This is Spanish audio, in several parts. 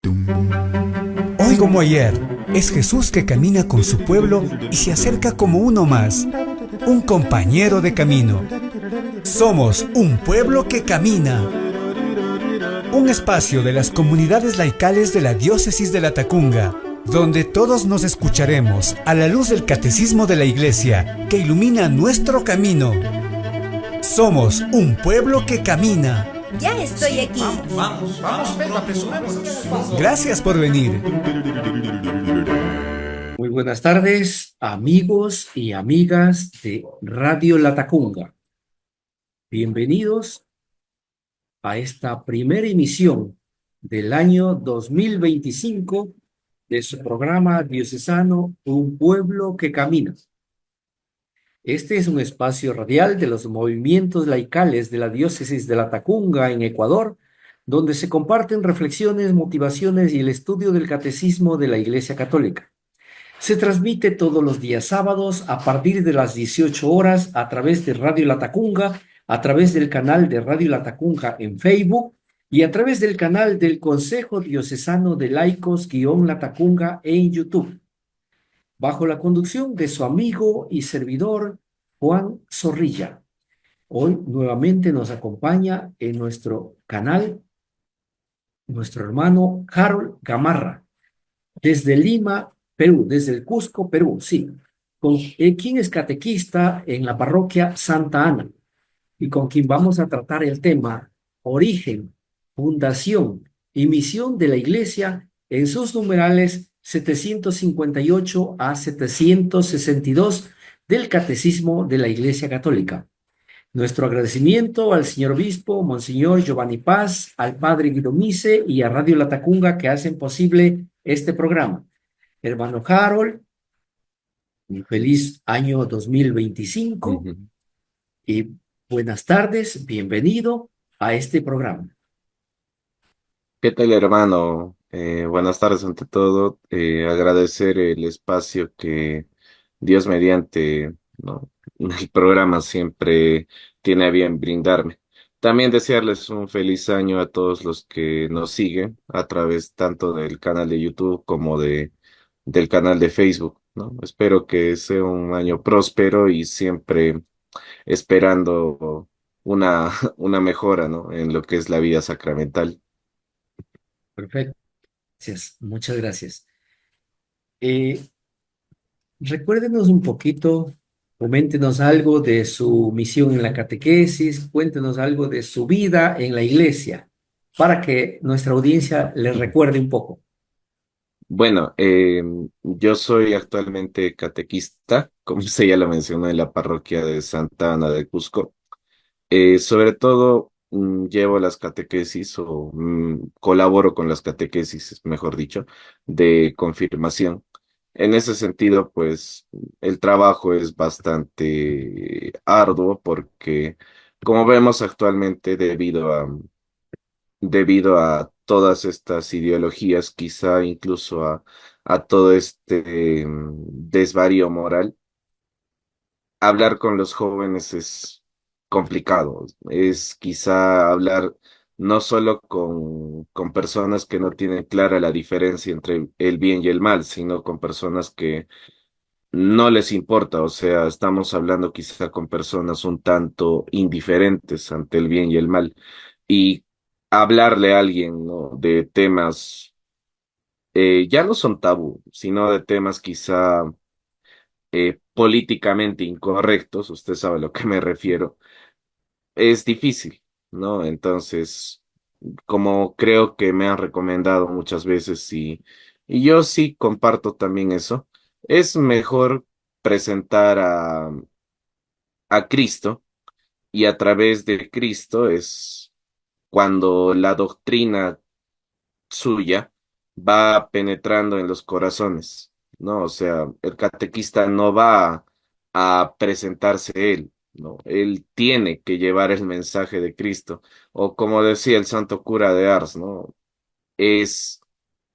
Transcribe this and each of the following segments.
Hoy como ayer, es Jesús que camina con su pueblo y se acerca como uno más, un compañero de camino. Somos un pueblo que camina. Un espacio de las comunidades laicales de la diócesis de Latacunga, donde todos nos escucharemos a la luz del catecismo de la Iglesia que ilumina nuestro camino. Somos un pueblo que camina. Ya estoy aquí. Vamos, Pedro, apresurémonos. Gracias por venir. Muy buenas tardes, amigos y amigas de Radio Latacunga. Bienvenidos a esta primera emisión del año 2025 de su programa diocesano Un Pueblo que Camina. Este es un espacio radial de los movimientos laicales de la diócesis de Latacunga en Ecuador, donde se comparten reflexiones, motivaciones y el estudio del catecismo de la Iglesia Católica. Se transmite todos los días sábados a partir de las 18 horas a través de Radio Latacunga, a través del canal de Radio Latacunga en Facebook y a través del canal del Consejo Diocesano de Laicos-Latacunga en YouTube, bajo la conducción de su amigo y servidor Juan Zorrilla. Hoy nuevamente nos acompaña en nuestro canal nuestro hermano Harold Gamarra, desde Lima, Perú, desde el Cusco, Perú, sí, quien es catequista en la parroquia Santa Ana y con quien vamos a tratar el tema origen, fundación y misión de la Iglesia en sus numerales 758 a 762 del Catecismo de la Iglesia Católica. Nuestro agradecimiento al señor obispo, Monseñor Giovanni Paz, al padre Guido Mise y a Radio Latacunga que hacen posible este programa. Hermano Harold, un feliz año 2025 y buenas tardes, bienvenido a este programa. ¿Qué tal, hermano? Buenas tardes ante todo. Agradecer el espacio que Dios mediante, ¿no? El programa siempre tiene a bien brindarme. También desearles un feliz año a todos los que nos siguen a través tanto del canal de YouTube como del canal de Facebook, ¿no? Espero que sea un año próspero y siempre esperando una, una mejora, ¿no? En lo que es la vida sacramental. Perfecto, gracias, muchas gracias. Eh, Recuérdenos un poquito, coméntenos algo de su misión en la catequesis, cuéntenos algo de su vida en la iglesia, para que nuestra audiencia le recuerde un poco. Bueno, yo soy actualmente catequista, como usted ya lo mencionó, en la parroquia de Santa Ana de Cusco. Sobre todo, llevo las catequesis o colaboro con las catequesis, mejor dicho, de confirmación. En ese sentido, pues, el trabajo es bastante arduo porque, como vemos actualmente, debido a todas estas ideologías, quizá incluso a todo este desvarío moral, hablar con los jóvenes es complicado. Es quizá hablar no solo con personas que no tienen clara la diferencia entre el bien y el mal, sino con personas que no les importa. O sea, estamos hablando quizá con personas un tanto indiferentes ante el bien y el mal. Y hablarle a alguien, ¿no? De temas, ya no son tabú, sino de temas quizá políticamente incorrectos, usted sabe a lo que me refiero, es difícil, ¿no? Entonces, como creo que me han recomendado muchas veces y yo sí comparto también eso, es mejor presentar a Cristo y a través de Cristo es cuando la doctrina suya va penetrando en los corazones, ¿no? O sea, el catequista no va a presentarse él, ¿no? Él tiene que llevar el mensaje de Cristo. O como decía el santo cura de Ars, ¿no? Es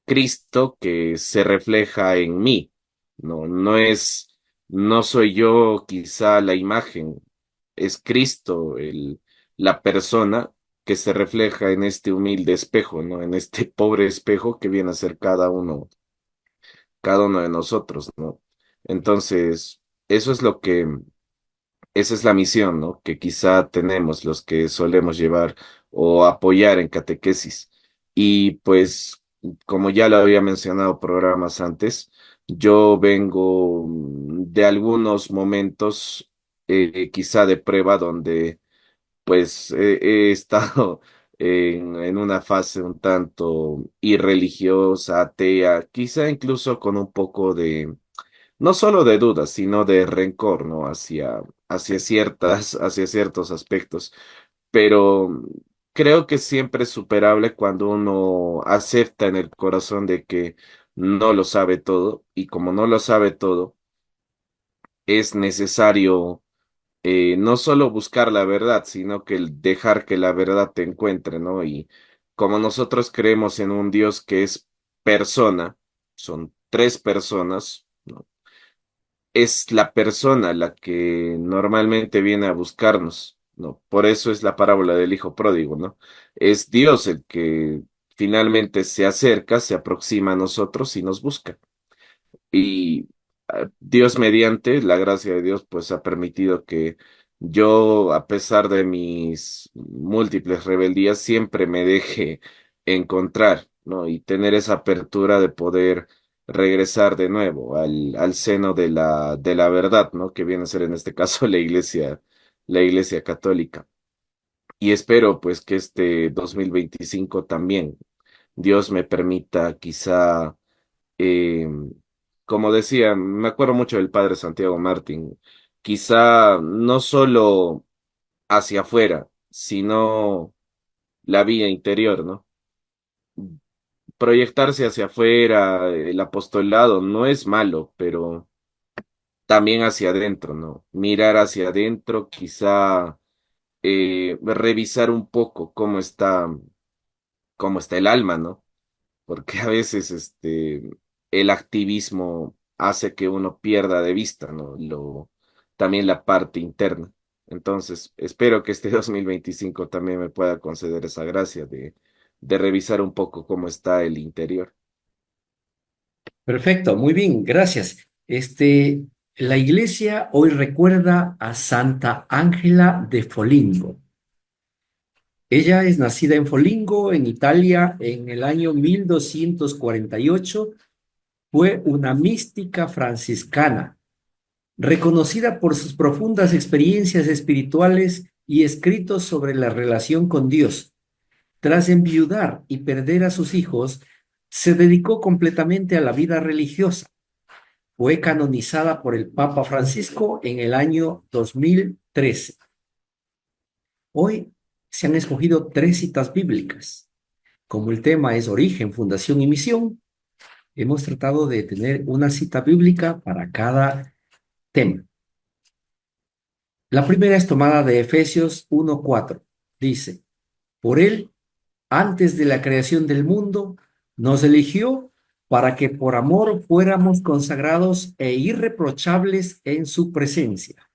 Cristo que se refleja en mí, ¿no? No soy yo quizá la imagen, es Cristo la persona que se refleja en este humilde espejo, ¿no? En este pobre espejo que viene a ser cada uno de nosotros, ¿no? Entonces, eso es lo que, esa es la misión, ¿no? Que quizá tenemos los que solemos llevar o apoyar en catequesis. Y pues, como ya lo había mencionado programas antes, yo vengo de algunos momentos, quizá de prueba, donde pues he estado en una fase un tanto irreligiosa, atea, quizá incluso con un poco de no solo de dudas, sino de rencor, ¿no? Hacia ciertos aspectos. Pero creo que siempre es superable cuando uno acepta en el corazón de que no lo sabe todo, y como no lo sabe todo, es necesario no solo buscar la verdad, sino que dejar que la verdad te encuentre, ¿no? Y como nosotros creemos en un Dios que es persona, son tres personas, ¿no? Es la persona la que normalmente viene a buscarnos, ¿no? Por eso es la parábola del hijo pródigo, ¿no? Es Dios el que finalmente se acerca, se aproxima a nosotros y nos busca. Y Dios mediante, la gracia de Dios, pues ha permitido que yo, a pesar de mis múltiples rebeldías, siempre me deje encontrar, ¿no? Y tener esa apertura de poder regresar de nuevo al seno de la verdad, ¿no? Que viene a ser en este caso la iglesia católica. Y espero, pues, que este 2025 también Dios me permita quizá eh, como decía, me acuerdo mucho del padre Santiago Martín, quizá no solo hacia afuera, sino la vía interior, ¿no? Proyectarse hacia afuera, el apostolado no es malo, pero también hacia adentro, ¿no? Mirar hacia adentro, quizá revisar un poco cómo está el alma, ¿no? Porque a veces el activismo hace que uno pierda de vista, ¿no? También la parte interna. Entonces, espero que este 2025 también me pueda conceder esa gracia de revisar un poco cómo está el interior. Perfecto, muy bien, gracias. La iglesia hoy recuerda a Santa Ángela de Foligno. Ella es nacida en Foligno, en Italia, en el año 1248. Fue una mística franciscana, reconocida por sus profundas experiencias espirituales y escritos sobre la relación con Dios. Tras enviudar y perder a sus hijos, se dedicó completamente a la vida religiosa. Fue canonizada por el Papa Francisco en el año 2013. Hoy se han escogido tres citas bíblicas. Como el tema es origen, fundación y misión, hemos tratado de tener una cita bíblica para cada tema. La primera es tomada de Efesios 1:4. Dice, por él, antes de la creación del mundo, nos eligió para que por amor fuéramos consagrados e irreprochables en su presencia.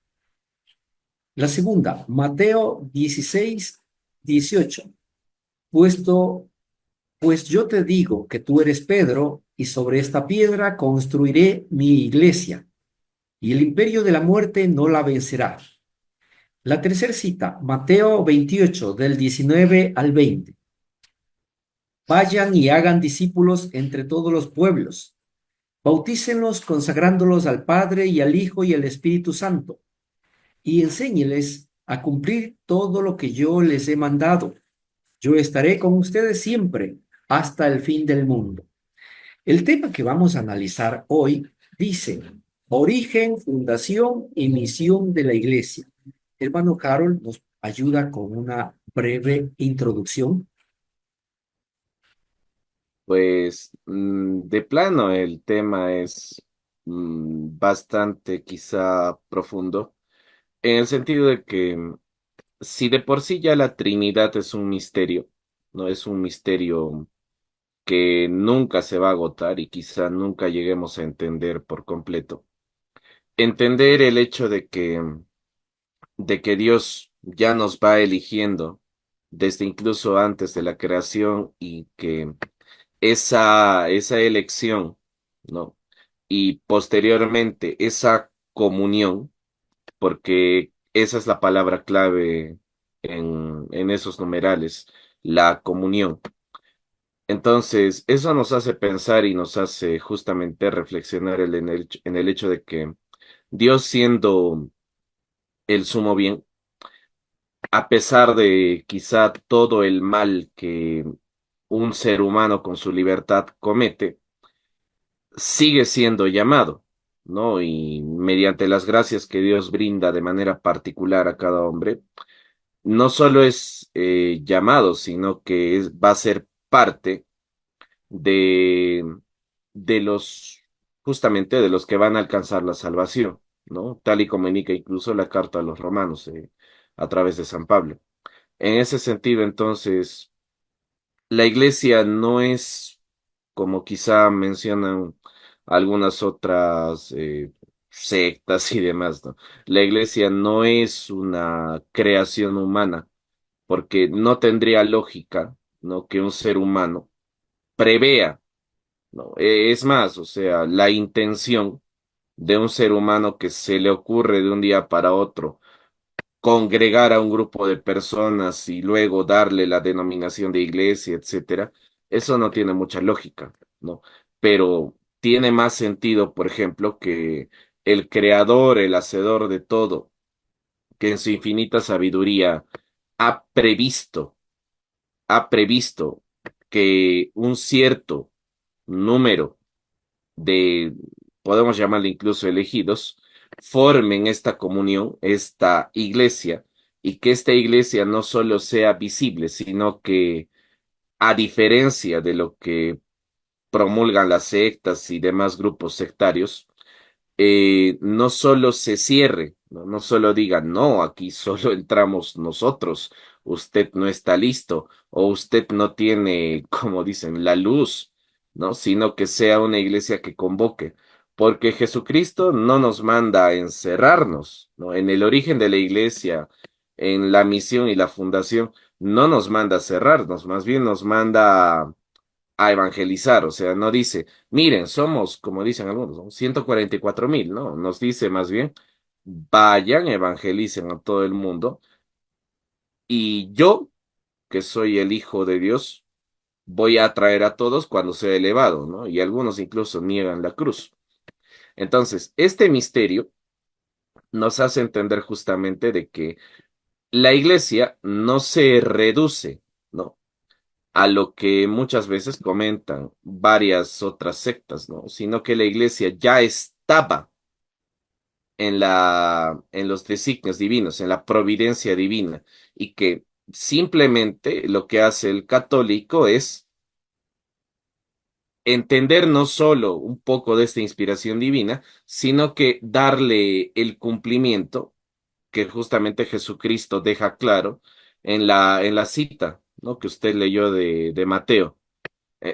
La segunda, Mateo 16:18. Puesto, pues yo te digo que tú eres Pedro, y sobre esta piedra construiré mi iglesia, y el imperio de la muerte no la vencerá. La tercera cita, Mateo 28, del 19 al 20. Vayan y hagan discípulos entre todos los pueblos. Bautícenlos consagrándolos al Padre y al Hijo y al Espíritu Santo, y enséñeles a cumplir todo lo que yo les he mandado. Yo estaré con ustedes siempre hasta el fin del mundo. El tema que vamos a analizar hoy dice origen, fundación y misión de la iglesia. Hermano Harold nos ayuda con una breve introducción. Pues de plano el tema es bastante quizá profundo, en el sentido de que si de por sí ya la Trinidad es un misterio, no es un misterio que nunca se va a agotar y quizá nunca lleguemos a entender por completo. Entender el hecho de que Dios ya nos va eligiendo desde incluso antes de la creación y que esa elección, ¿no? Y posteriormente esa comunión, porque esa es la palabra clave en esos numerales, la comunión. Entonces, eso nos hace pensar y nos hace justamente reflexionar en el hecho de que Dios siendo el sumo bien, a pesar de quizá todo el mal que un ser humano con su libertad comete, sigue siendo llamado, ¿no? Y mediante las gracias que Dios brinda de manera particular a cada hombre, no solo es llamado, sino que va a ser parte de, de los, justamente de los que van a alcanzar la salvación, ¿no? Tal y como indica incluso la carta a los romanos a través de San Pablo. En ese sentido, entonces, la iglesia no es como quizá mencionan algunas otras sectas y demás, ¿no? La iglesia no es una creación humana, porque no tendría lógica, ¿no? Que un ser humano prevea, ¿no? Es más, o sea, la intención de un ser humano que se le ocurre de un día para otro congregar a un grupo de personas y luego darle la denominación de iglesia, etcétera, eso no tiene mucha lógica, ¿no? Pero tiene más sentido, por ejemplo, que el creador, el hacedor de todo, que en su infinita sabiduría ha previsto, ha previsto que un cierto número de, podemos llamarle incluso elegidos, formen esta comunión, esta iglesia, y que esta iglesia no solo sea visible, sino que, a diferencia de lo que promulgan las sectas y demás grupos sectarios, no solo se cierre, ¿no? No solo diga, no, aquí solo entramos nosotros, usted no está listo o usted no tiene, como dicen, la luz, ¿no? Sino que sea una iglesia que convoque, porque Jesucristo no nos manda a encerrarnos, ¿no? En el origen de la iglesia, en la misión y la fundación, no nos manda a cerrarnos, más bien nos manda a evangelizar, o sea, no dice, miren, somos, como dicen algunos, ¿no? 144,000, ¿no? Nos dice más bien, vayan, evangelicen a todo el mundo y yo, que soy el Hijo de Dios, voy a atraer a todos cuando sea elevado, ¿no? Y algunos incluso niegan la cruz. Entonces, este misterio nos hace entender justamente de que la iglesia no se reduce, ¿no? A lo que muchas veces comentan varias otras sectas, ¿no? Sino que la iglesia ya estaba en los designios divinos, en la providencia divina, y que simplemente lo que hace el católico es entender no solo un poco de esta inspiración divina, sino que darle el cumplimiento que justamente Jesucristo deja claro en la cita, ¿no? Que usted leyó de Mateo.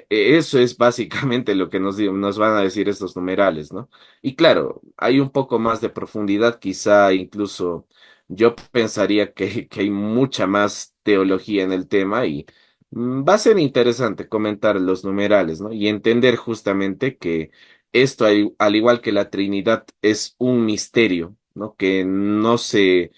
Eso es básicamente lo que nos van a decir estos numerales, ¿no? Y claro, hay un poco más de profundidad, quizá incluso yo pensaría que hay mucha más teología en el tema y va a ser interesante comentar los numerales, ¿no? Y entender justamente que esto, al igual que la Trinidad, es un misterio, ¿no? Que no se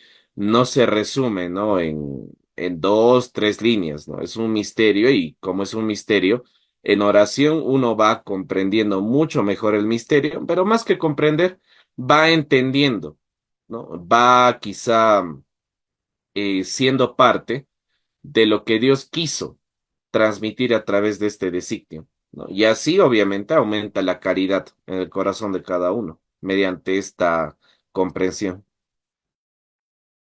resume, ¿no? En dos, tres líneas, ¿no? Es un misterio y como es un misterio, en oración uno va comprendiendo mucho mejor el misterio, pero más que comprender, va entendiendo, ¿no? Va quizá siendo parte de lo que Dios quiso transmitir a través de este designio, ¿no? Y así obviamente aumenta la caridad en el corazón de cada uno mediante esta comprensión.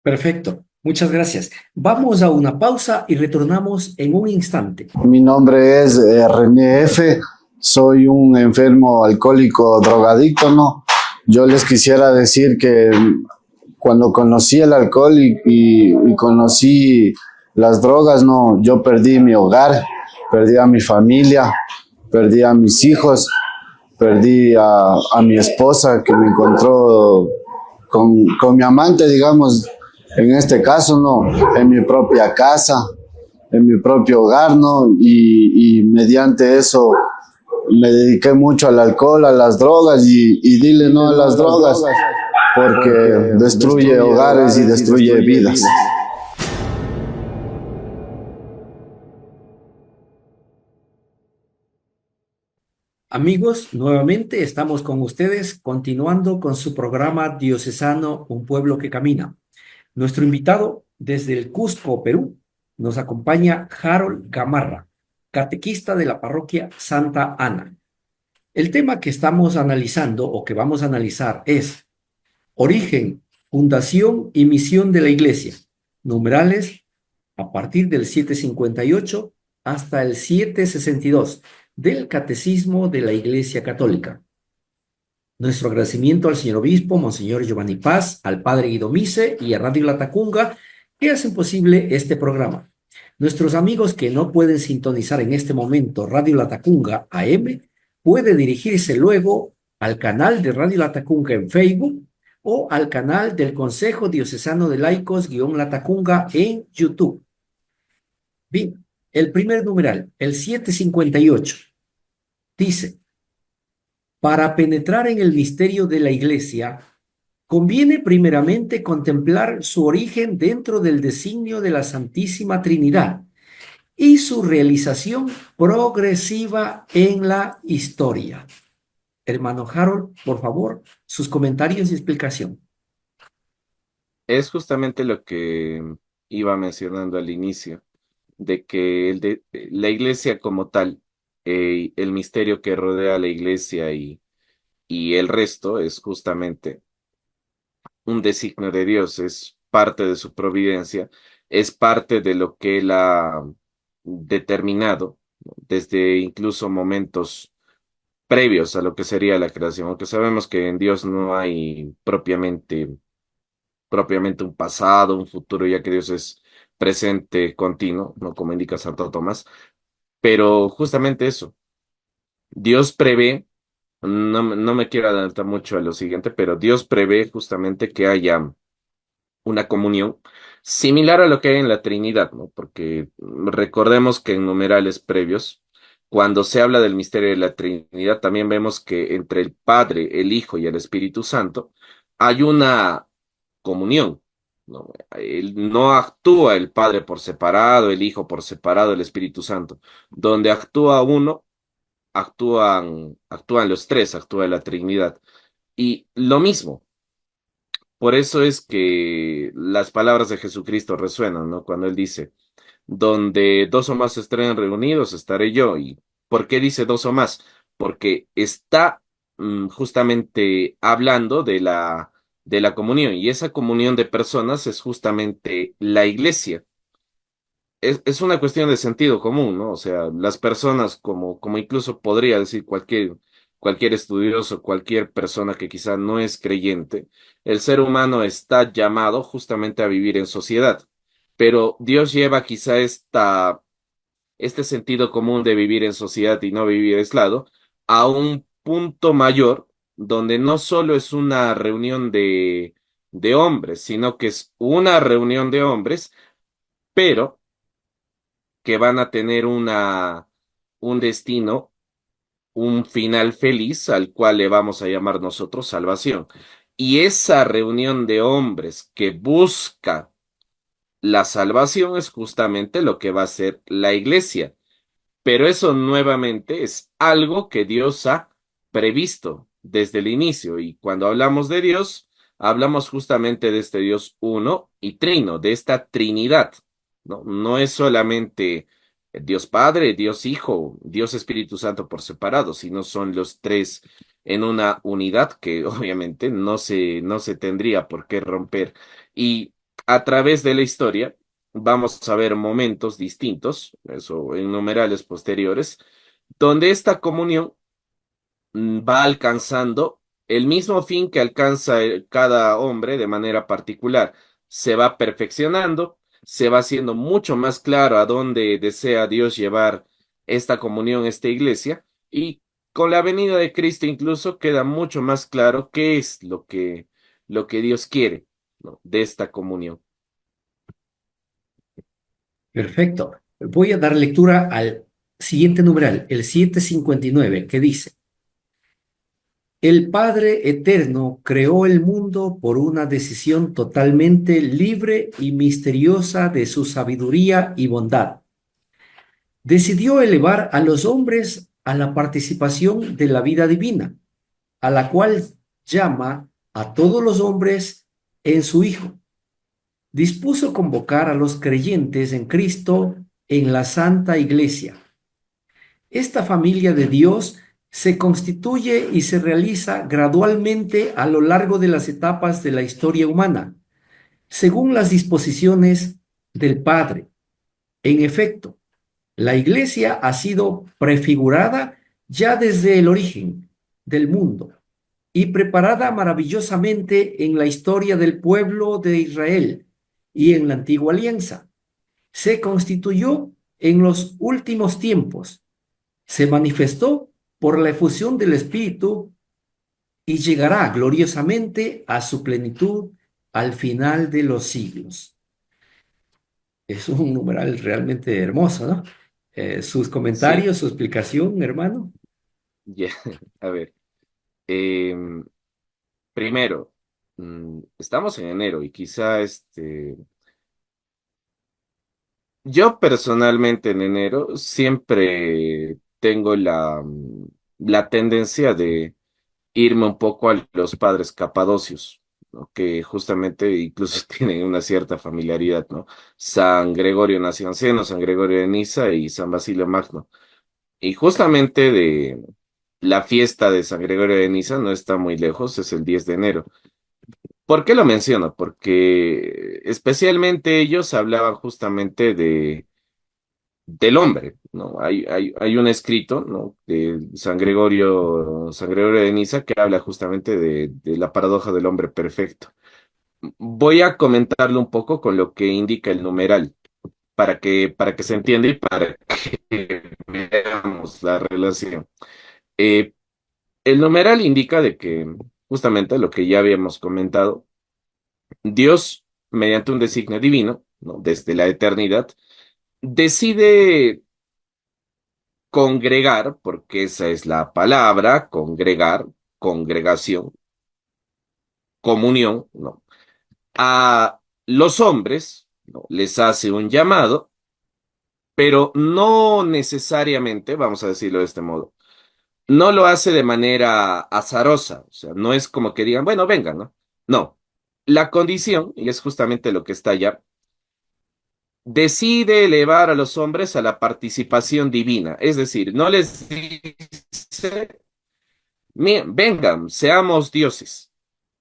Perfecto, muchas gracias. Vamos a una pausa y retornamos en un instante. Mi nombre es René F. Soy un enfermo alcohólico drogadicto, ¿no? Yo les quisiera decir que cuando conocí el alcohol y conocí las drogas, ¿no? Yo perdí mi hogar, perdí a mi familia, perdí a mis hijos, perdí a mi esposa que me encontró con mi amante, digamos, en este caso, ¿no? En mi propia casa. en mi propio hogar, ¿no? Y mediante eso me dediqué mucho al alcohol, a las drogas y dile no a las drogas porque destruye hogares y destruye vidas. Amigos, nuevamente estamos con ustedes continuando con su programa diocesano Un Pueblo que Camina. Nuestro invitado desde el Cusco, Perú, nos acompaña Harold Gamarra, catequista de la parroquia Santa Ana. El tema que estamos analizando o que vamos a analizar es origen, fundación y misión de la Iglesia, numerales a partir del 758 hasta el 762 del Catecismo de la Iglesia Católica. Nuestro agradecimiento al señor obispo, Monseñor Giovanni Paz, al padre Guido Mise y a Radio Latacunga que hacen posible este programa. Nuestros amigos que no pueden sintonizar en este momento Radio Latacunga AM, puede dirigirse luego al canal de Radio Latacunga en Facebook o al canal del Consejo Diocesano de Laicos-Latacunga en YouTube. Bien, el primer numeral, el 758, dice: para penetrar en el misterio de la Iglesia, conviene primeramente contemplar su origen dentro del designio de la Santísima Trinidad y su realización progresiva en la historia. Hermano Harold, por favor, sus comentarios y explicación. Es justamente lo que iba mencionando al inicio, de que la iglesia como tal, el misterio que rodea a la iglesia y el resto es justamente un designio de Dios, es parte de su providencia, es parte de lo que Él ha determinado, ¿no? Desde incluso momentos previos a lo que sería la creación, aunque sabemos que en Dios no hay propiamente un pasado, un futuro, ya que Dios es presente continuo, ¿no? Como indica Santo Tomás, pero justamente eso, Dios prevé, no me quiero adelantar mucho a lo siguiente, pero Dios prevé justamente que haya una comunión similar a lo que hay en la Trinidad, ¿no? Porque recordemos que en numerales previos, cuando se habla del misterio de la Trinidad, también vemos que entre el Padre, el Hijo y el Espíritu Santo hay una comunión, ¿no? No actúa el Padre por separado, el Hijo por separado, el Espíritu Santo. Donde actúa uno, actúan los tres, actúa la Trinidad. Y lo mismo. Por eso es que las palabras de Jesucristo resuenan, ¿no? Cuando Él dice, donde dos o más estén reunidos, estaré yo. ¿Y por qué dice dos o más? Porque está justamente hablando de la comunión, y esa comunión de personas es justamente la iglesia. Es una cuestión de sentido común, ¿no? O sea, las personas, como incluso podría decir cualquier estudioso, cualquier persona que quizá no es creyente, el ser humano está llamado justamente a vivir en sociedad. Pero Dios lleva quizá este sentido común de vivir en sociedad y no vivir aislado a un punto mayor, donde no solo es una reunión de hombres, sino que es una reunión de hombres, pero que van a tener un destino, un final feliz al cual le vamos a llamar nosotros salvación. Y esa reunión de hombres que busca la salvación es justamente lo que va a ser la iglesia. Pero eso nuevamente es algo que Dios ha previsto desde el inicio. Y cuando hablamos de Dios, hablamos justamente de este Dios uno y trino, de esta Trinidad, ¿no? No es solamente Dios Padre, Dios Hijo, Dios Espíritu Santo por separado, sino son los tres en una unidad que obviamente no se tendría por qué romper. Y a través de la historia, vamos a ver momentos distintos, eso en numerales posteriores, donde esta comunión va alcanzando el mismo fin que alcanza cada hombre de manera particular. Se va perfeccionando, se va haciendo mucho más claro a dónde desea Dios llevar esta comunión, esta iglesia, y con la venida de Cristo incluso queda mucho más claro qué es lo que Dios quiere, ¿no? De esta comunión. Perfecto. Voy a dar lectura al siguiente numeral, el 759, que dice: el Padre Eterno creó el mundo por una decisión totalmente libre y misteriosa de su sabiduría y bondad. Decidió elevar a los hombres a la participación de la vida divina, a la cual llama a todos los hombres en su Hijo. Dispuso convocar a los creyentes en Cristo en la Santa Iglesia. Esta familia de Dios se constituye y se realiza gradualmente a lo largo de las etapas de la historia humana, según las disposiciones del Padre. En efecto, la Iglesia ha sido prefigurada ya desde el origen del mundo y preparada maravillosamente en la historia del pueblo de Israel y en la antigua alianza. Se constituyó en los últimos tiempos, se manifestó por la efusión del Espíritu y llegará gloriosamente a su plenitud al final de los siglos. Es un numeral realmente hermoso, ¿no? Sus Sí, comentarios, su explicación, hermano. ya, a ver. em, Primero, estamos en enero y quizá yo personalmente en enero siempre tengo la tendencia de irme un poco a los padres capadocios, ¿no? Que justamente incluso tienen una cierta familiaridad, ¿no? San Gregorio Nacianceno, San Gregorio de Niza y San Basilio Magno. Y justamente de la fiesta de San Gregorio de Niza no está muy lejos, es el 10 de enero. ¿Por qué lo menciono? Porque especialmente ellos hablaban justamente del hombre, ¿no? Hay un escrito, ¿no? De San Gregorio de Niza que habla justamente de la paradoja del hombre perfecto. Voy a comentarlo un poco con lo que indica el numeral, para que se entienda y para que veamos la relación. Eh, el numeral indica de que justamente lo que ya habíamos comentado, Dios, mediante un designio divino, ¿no? Desde la eternidad, decide congregar, porque esa es la palabra, congregar, congregación, comunión, ¿no? A los hombres, ¿no? Les hace un llamado, pero no necesariamente, vamos a decirlo de este modo, no lo hace de manera azarosa, o sea, no es como que digan, bueno, vengan, ¿no? No, la condición, y es justamente lo que está allá, decide elevar a los hombres a la participación divina, es decir, no les dice, vengan, seamos dioses,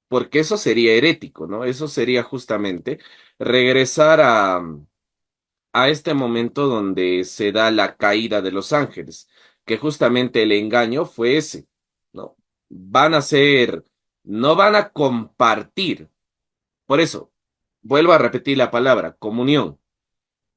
porque eso sería herético, ¿no? Eso sería justamente regresar a este momento donde se da la caída de los ángeles, que justamente el engaño fue ese, ¿no? Van a ser, no van a compartir. Por eso, vuelvo a repetir la palabra, comunión.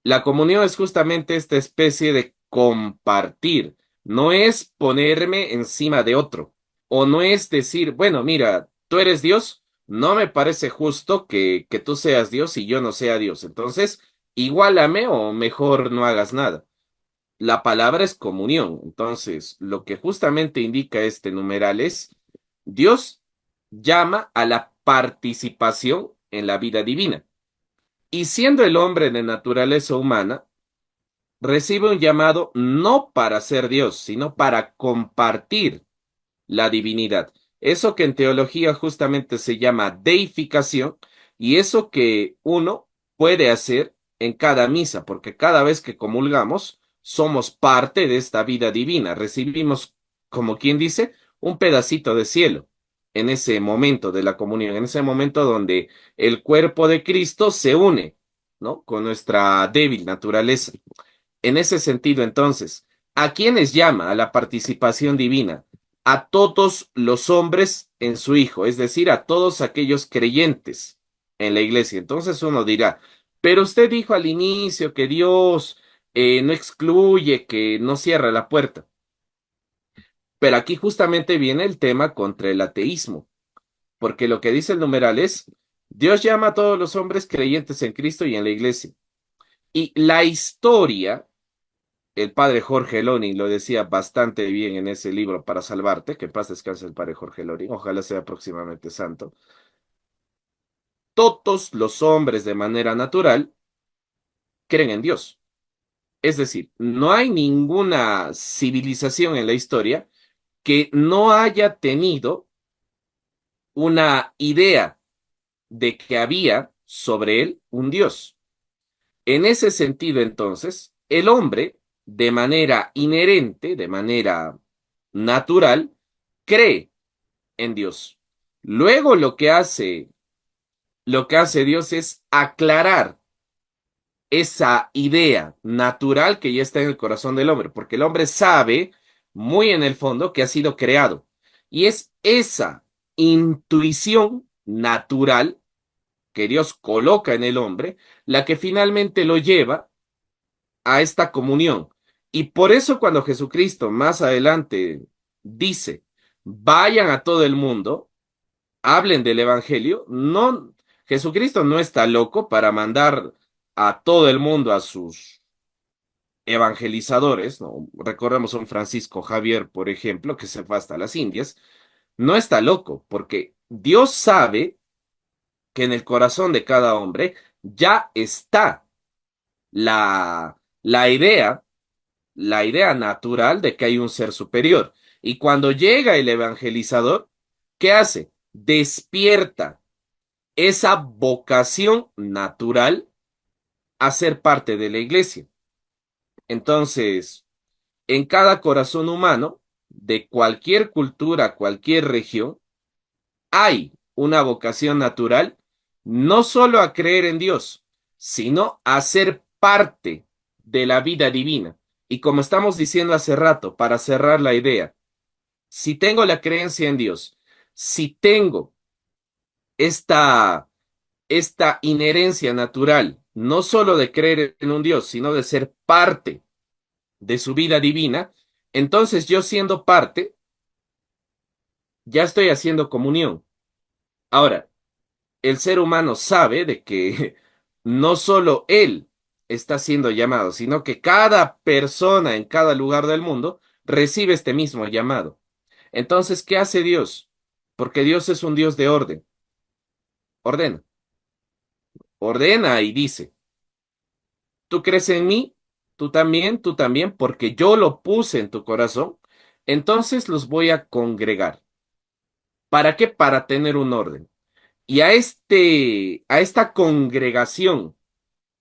La comunión es justamente esta especie de compartir, no es ponerme encima de otro, o no es decir, bueno, mira, tú eres Dios, no me parece justo que tú seas Dios y yo no sea Dios, entonces, iguálame o mejor no hagas nada. La palabra es comunión, entonces, lo que justamente indica este numeral es, Dios llama a la participación en la vida divina. Y siendo el hombre de naturaleza humana, recibe un llamado no para ser Dios, sino para compartir la divinidad. Eso que en teología justamente se llama deificación y eso que uno puede hacer en cada misa, porque cada vez que comulgamos somos parte de esta vida divina, recibimos, como quien dice, un pedacito de cielo en ese momento de la comunión, en ese momento donde el cuerpo de Cristo se une, ¿no? Con nuestra débil naturaleza. En ese sentido, entonces, ¿a quiénes llama a la participación divina? A todos los hombres en su Hijo, es decir, a todos aquellos creyentes en la iglesia. Entonces uno dirá, pero usted dijo al inicio que Dios no excluye, que no cierra la puerta. Pero aquí justamente viene el tema contra el ateísmo, porque lo que dice el numeral es, Dios llama a todos los hombres creyentes en Cristo y en la iglesia. Y la historia el padre Jorge Loring lo decía bastante bien en ese libro Para Salvarte, que en paz descanse el padre Jorge Loring, ojalá sea próximamente santo. Todos los hombres de manera natural creen en Dios. Es decir, no hay ninguna civilización en la historia que no haya tenido una idea de que había sobre él un Dios. En ese sentido, entonces, el hombre, de manera inherente, de manera natural, cree en Dios. Luego lo que hace Dios es aclarar esa idea natural que ya está en el corazón del hombre, porque el hombre sabe muy en el fondo que ha sido creado. Y es esa intuición natural que Dios coloca en el hombre la que finalmente lo lleva a esta comunión. Y por eso cuando Jesucristo más adelante dice, vayan a todo el mundo, hablen del Evangelio, no, Jesucristo no está loco para mandar a todo el mundo a sus evangelizadores, ¿no? Recordemos a un Francisco Javier, por ejemplo, que se fue hasta las Indias, no está loco, porque Dios sabe que en el corazón de cada hombre ya está la idea, la idea natural de que hay un ser superior. Y cuando llega el evangelizador, ¿qué hace? Despierta esa vocación natural a ser parte de la iglesia. Entonces, en cada corazón humano, de cualquier cultura, cualquier región, hay una vocación natural, no solo a creer en Dios, sino a ser parte de la vida divina. Y como estamos diciendo hace rato, para cerrar la idea, si tengo la creencia en Dios, si tengo esta, esta inherencia natural, no solo de creer en un Dios, sino de ser parte de su vida divina, entonces yo siendo parte, ya estoy haciendo comunión. Ahora, el ser humano sabe de que no solo él está siendo llamado, sino que cada persona en cada lugar del mundo recibe este mismo llamado. Entonces, ¿qué hace Dios? Porque Dios es un Dios de orden. Ordena, ordena y dice, tú crees en mí, tú también, porque yo lo puse en tu corazón, entonces los voy a congregar. ¿Para qué? Para tener un orden. Y a esta congregación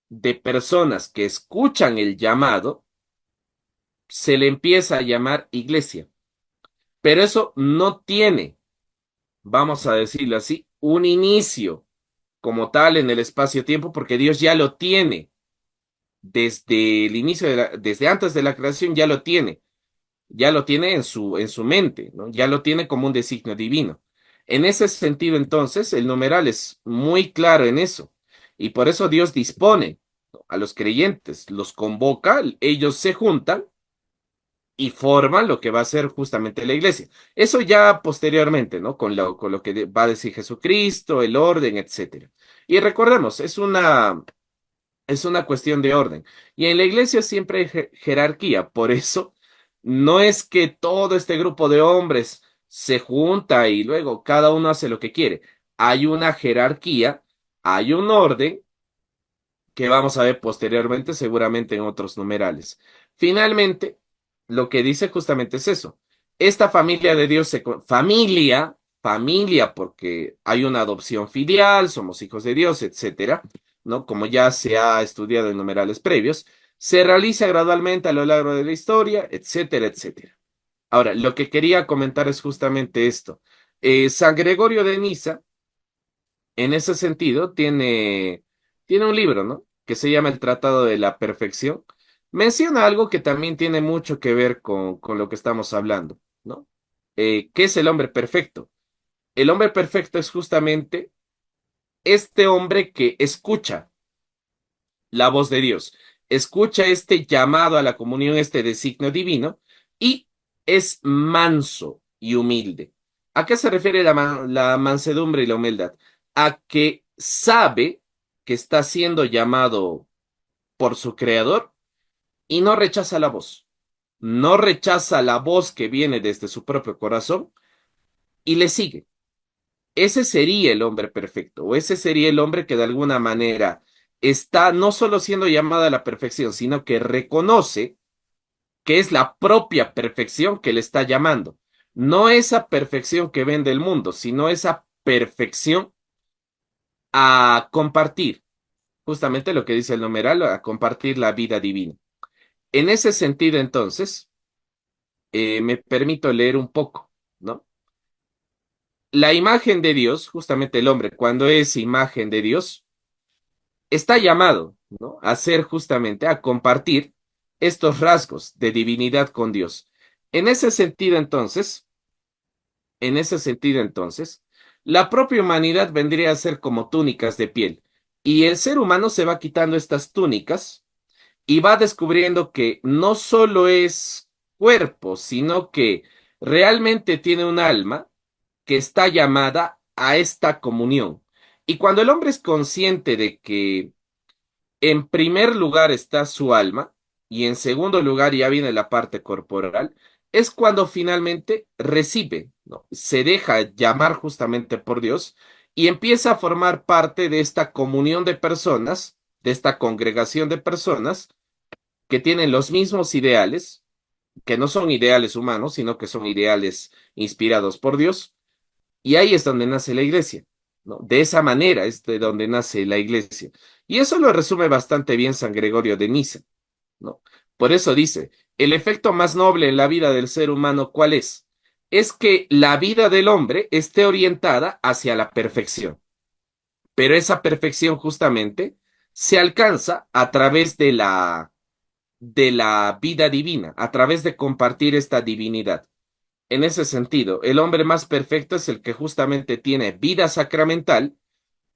de personas que escuchan el llamado, se le empieza a llamar iglesia. Pero eso no tiene, vamos a decirlo así, un inicio como tal en el espacio-tiempo, porque Dios ya lo tiene. Desde el inicio desde antes de la creación ya lo tiene en su mente, ¿no? Ya lo tiene como un designio divino. En ese sentido, entonces, el numeral es muy claro en eso. Y por eso Dios dispone, ¿no?, a los creyentes, los convoca, ellos se juntan y forman lo que va a ser justamente la iglesia. Eso ya posteriormente, ¿no? Con lo que va a decir Jesucristo, el orden, etcétera. Y recordemos, es una cuestión de orden. Y en la iglesia siempre hay jerarquía. Por eso no es que todo este grupo de hombres se junta y luego cada uno hace lo que quiere. Hay una jerarquía, hay un orden que vamos a ver posteriormente, seguramente en otros numerales. Finalmente, lo que dice justamente es eso. Esta familia de Dios familia, porque hay una adopción filial, somos hijos de Dios, etcétera, ¿no? Como ya se ha estudiado en numerales previos, se realiza gradualmente a lo largo de la historia, etcétera, etcétera. Ahora, lo que quería comentar es justamente esto. San Gregorio de Niza, en ese sentido, tiene un libro, ¿no? Que se llama El Tratado de la Perfección. Menciona algo que también tiene mucho que ver con lo que estamos hablando, ¿no? ¿Qué es el hombre perfecto? El hombre perfecto es justamente este hombre que escucha la voz de Dios, escucha este llamado a la comunión, este designio divino, y es manso y humilde. ¿A qué se refiere la mansedumbre y la humildad? A que sabe que está siendo llamado por su creador y no rechaza la voz. No rechaza la voz que viene desde su propio corazón y le sigue. Ese sería el hombre perfecto, o ese sería el hombre que de alguna manera está no solo siendo llamado a la perfección, sino que reconoce que es la propia perfección que le está llamando. No esa perfección que ven del mundo, sino esa perfección a compartir, justamente lo que dice el numeral, a compartir la vida divina. En ese sentido, entonces, me permito leer un poco, ¿no? La imagen de Dios, justamente el hombre, cuando es imagen de Dios, está llamado, ¿no? A ser justamente, a compartir estos rasgos de divinidad con Dios. En ese sentido, entonces, en ese sentido, entonces, la propia humanidad vendría a ser como túnicas de piel. Y el ser humano se va quitando estas túnicas y va descubriendo que no solo es cuerpo, sino que realmente tiene un alma que está llamada a esta comunión. Y cuando el hombre es consciente de que en primer lugar está su alma y en segundo lugar ya viene la parte corporal, es cuando finalmente recibe, ¿no? Se deja llamar justamente por Dios y empieza a formar parte de esta comunión de personas, de esta congregación de personas que tienen los mismos ideales, que no son ideales humanos, sino que son ideales inspirados por Dios, y ahí es donde nace la iglesia, ¿no? De esa manera es de donde nace la iglesia. Y eso lo resume bastante bien San Gregorio de Niza, ¿no? Por eso dice, el efecto más noble en la vida del ser humano, ¿cuál es? Es que la vida del hombre esté orientada hacia la perfección. Pero esa perfección justamente se alcanza a través de la vida divina, a través de compartir esta divinidad. En ese sentido, el hombre más perfecto es el que justamente tiene vida sacramental,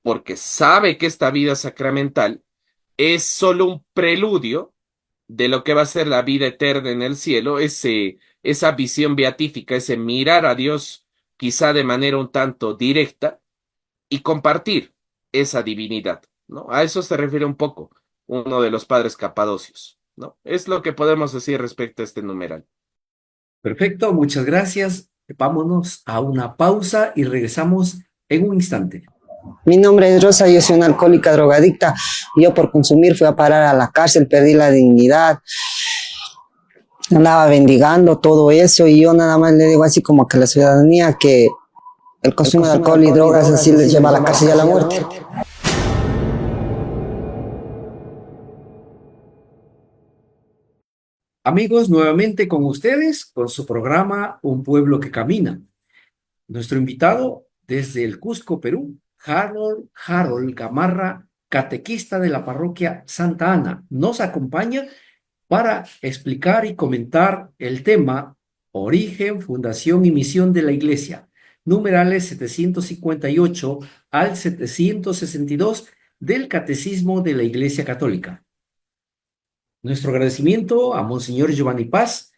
porque sabe que esta vida sacramental es solo un preludio de lo que va a ser la vida eterna en el cielo, esa visión beatífica, ese mirar a Dios quizá de manera un tanto directa y compartir esa divinidad, ¿no? A eso se refiere un poco uno de los padres capadocios, ¿no? Es lo que podemos decir respecto a este numeral. Perfecto, muchas gracias. Vámonos a una pausa y regresamos en un instante. Mi nombre es Rosa, yo soy una alcohólica drogadicta. Yo por consumir fui a parar a la cárcel, perdí la dignidad, andaba bendigando todo eso y yo nada más le digo así como que a la ciudadanía que el consumo de alcohol y drogas así les lleva a la cárcel y a la muerte. Amigos, nuevamente con ustedes, con su programa Un Pueblo que Camina. Nuestro invitado desde el Cusco, Perú, Harold Gamarra, catequista de la parroquia Santa Ana, nos acompaña para explicar y comentar el tema Origen, Fundación y Misión de la Iglesia, numerales 758 al 762 del Catecismo de la Iglesia Católica. Nuestro agradecimiento a Monseñor Giovanni Paz,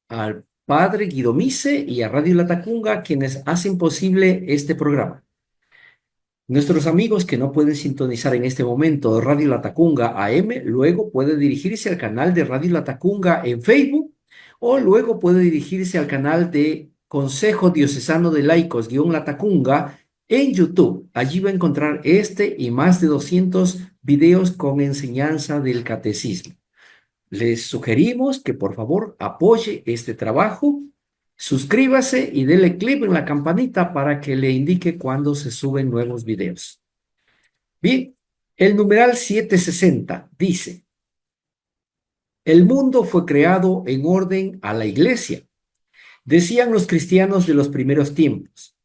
al Padre Guido Mise y a Radio Latacunga, quienes hacen posible este programa. Nuestros amigos que no pueden sintonizar en este momento Radio Latacunga AM, luego puede dirigirse al canal de Radio Latacunga en Facebook o luego puede dirigirse al canal de Consejo Diocesano de Laicos-Latacunga en YouTube. Allí va a encontrar este y más de 200 videos con enseñanza del catecismo. Les sugerimos que por favor apoye este trabajo, suscríbase y dele clic en la campanita para que le indique cuando se suben nuevos videos. Bien, el numeral 760 dice, el mundo fue creado en orden a la iglesia. Decían los cristianos de los primeros tiempos.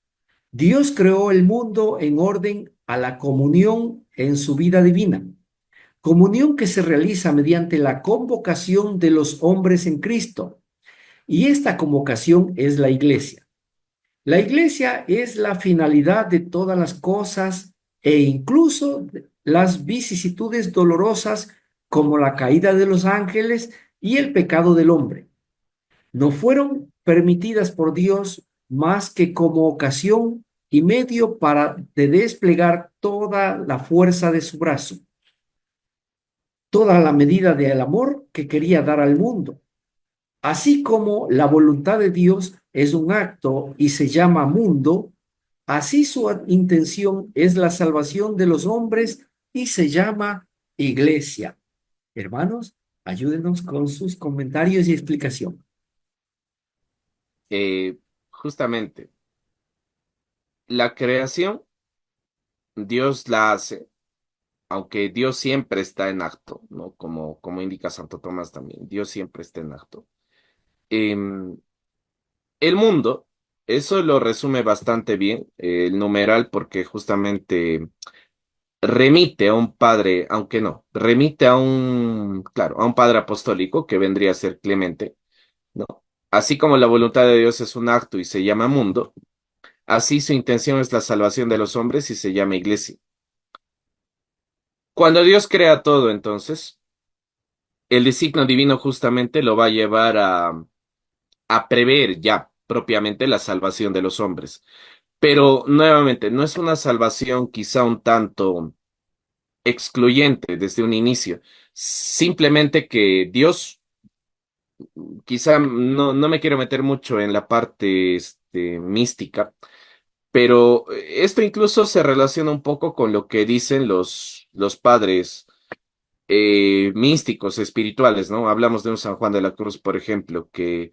Dios creó el mundo en orden a la comunión en su vida divina. Comunión que se realiza mediante la convocación de los hombres en Cristo. Y esta convocación es la iglesia. La iglesia es la finalidad de todas las cosas e incluso las vicisitudes dolorosas como la caída de los ángeles y el pecado del hombre. No fueron permitidas por Dios más que como ocasión y medio para desplegar toda la fuerza de su brazo. toda la medida del amor que quería dar al mundo. Así como la voluntad de Dios es un acto y se llama mundo, así su intención es la salvación de los hombres y se llama iglesia. Hermanos, ayúdenos con sus comentarios y explicación. Justamente, la creación, Dios la hace, aunque Dios siempre está en acto, ¿no? Como indica Santo Tomás también, Dios siempre está en acto. Em, el mundo, eso lo resume bastante bien, el numeral, porque justamente remite a un padre, aunque no, remite a claro, a un padre apostólico que vendría a ser Clemente, ¿no? Así como la voluntad de Dios es un acto y se llama mundo, así su intención es la salvación de los hombres y se llama iglesia. Cuando Dios crea todo, entonces, el designio divino justamente lo va a llevar a prever ya propiamente la salvación de los hombres. Pero nuevamente, no es una salvación quizá un tanto excluyente desde un inicio. Simplemente que Dios, quizá no me quiero meter mucho en la parte mística, pero esto incluso se relaciona un poco con lo que dicen los padres místicos, espirituales, ¿no? Hablamos de un San Juan de la Cruz, por ejemplo, que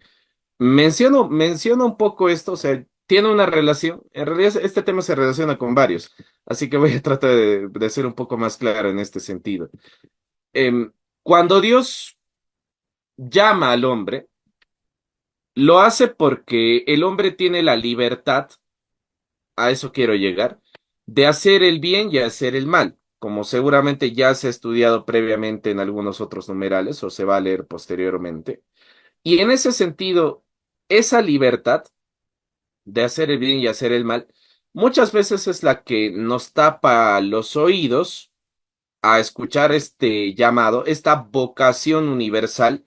menciono un poco esto, o sea, tiene una relación, en realidad este tema se relaciona con varios, así que voy a tratar de ser un poco más claro en este sentido. Cuando Dios llama al hombre, lo hace porque el hombre tiene la libertad, a eso quiero llegar, de hacer el bien y hacer el mal, como seguramente ya se ha estudiado previamente en algunos otros numerales o se va a leer posteriormente. Y en ese sentido, esa libertad de hacer el bien y hacer el mal, muchas veces es la que nos tapa los oídos a escuchar este llamado, esta vocación universal.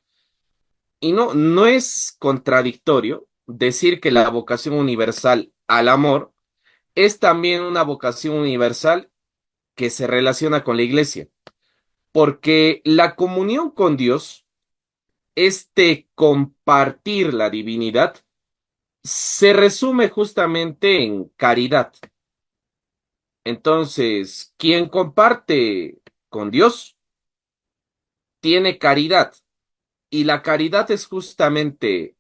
Y no es contradictorio decir que la vocación universal al amor es también una vocación universal que se relaciona con la iglesia, porque la comunión con Dios, este compartir la divinidad, se resume justamente en caridad. Entonces, quien comparte con Dios tiene caridad y la caridad es justamente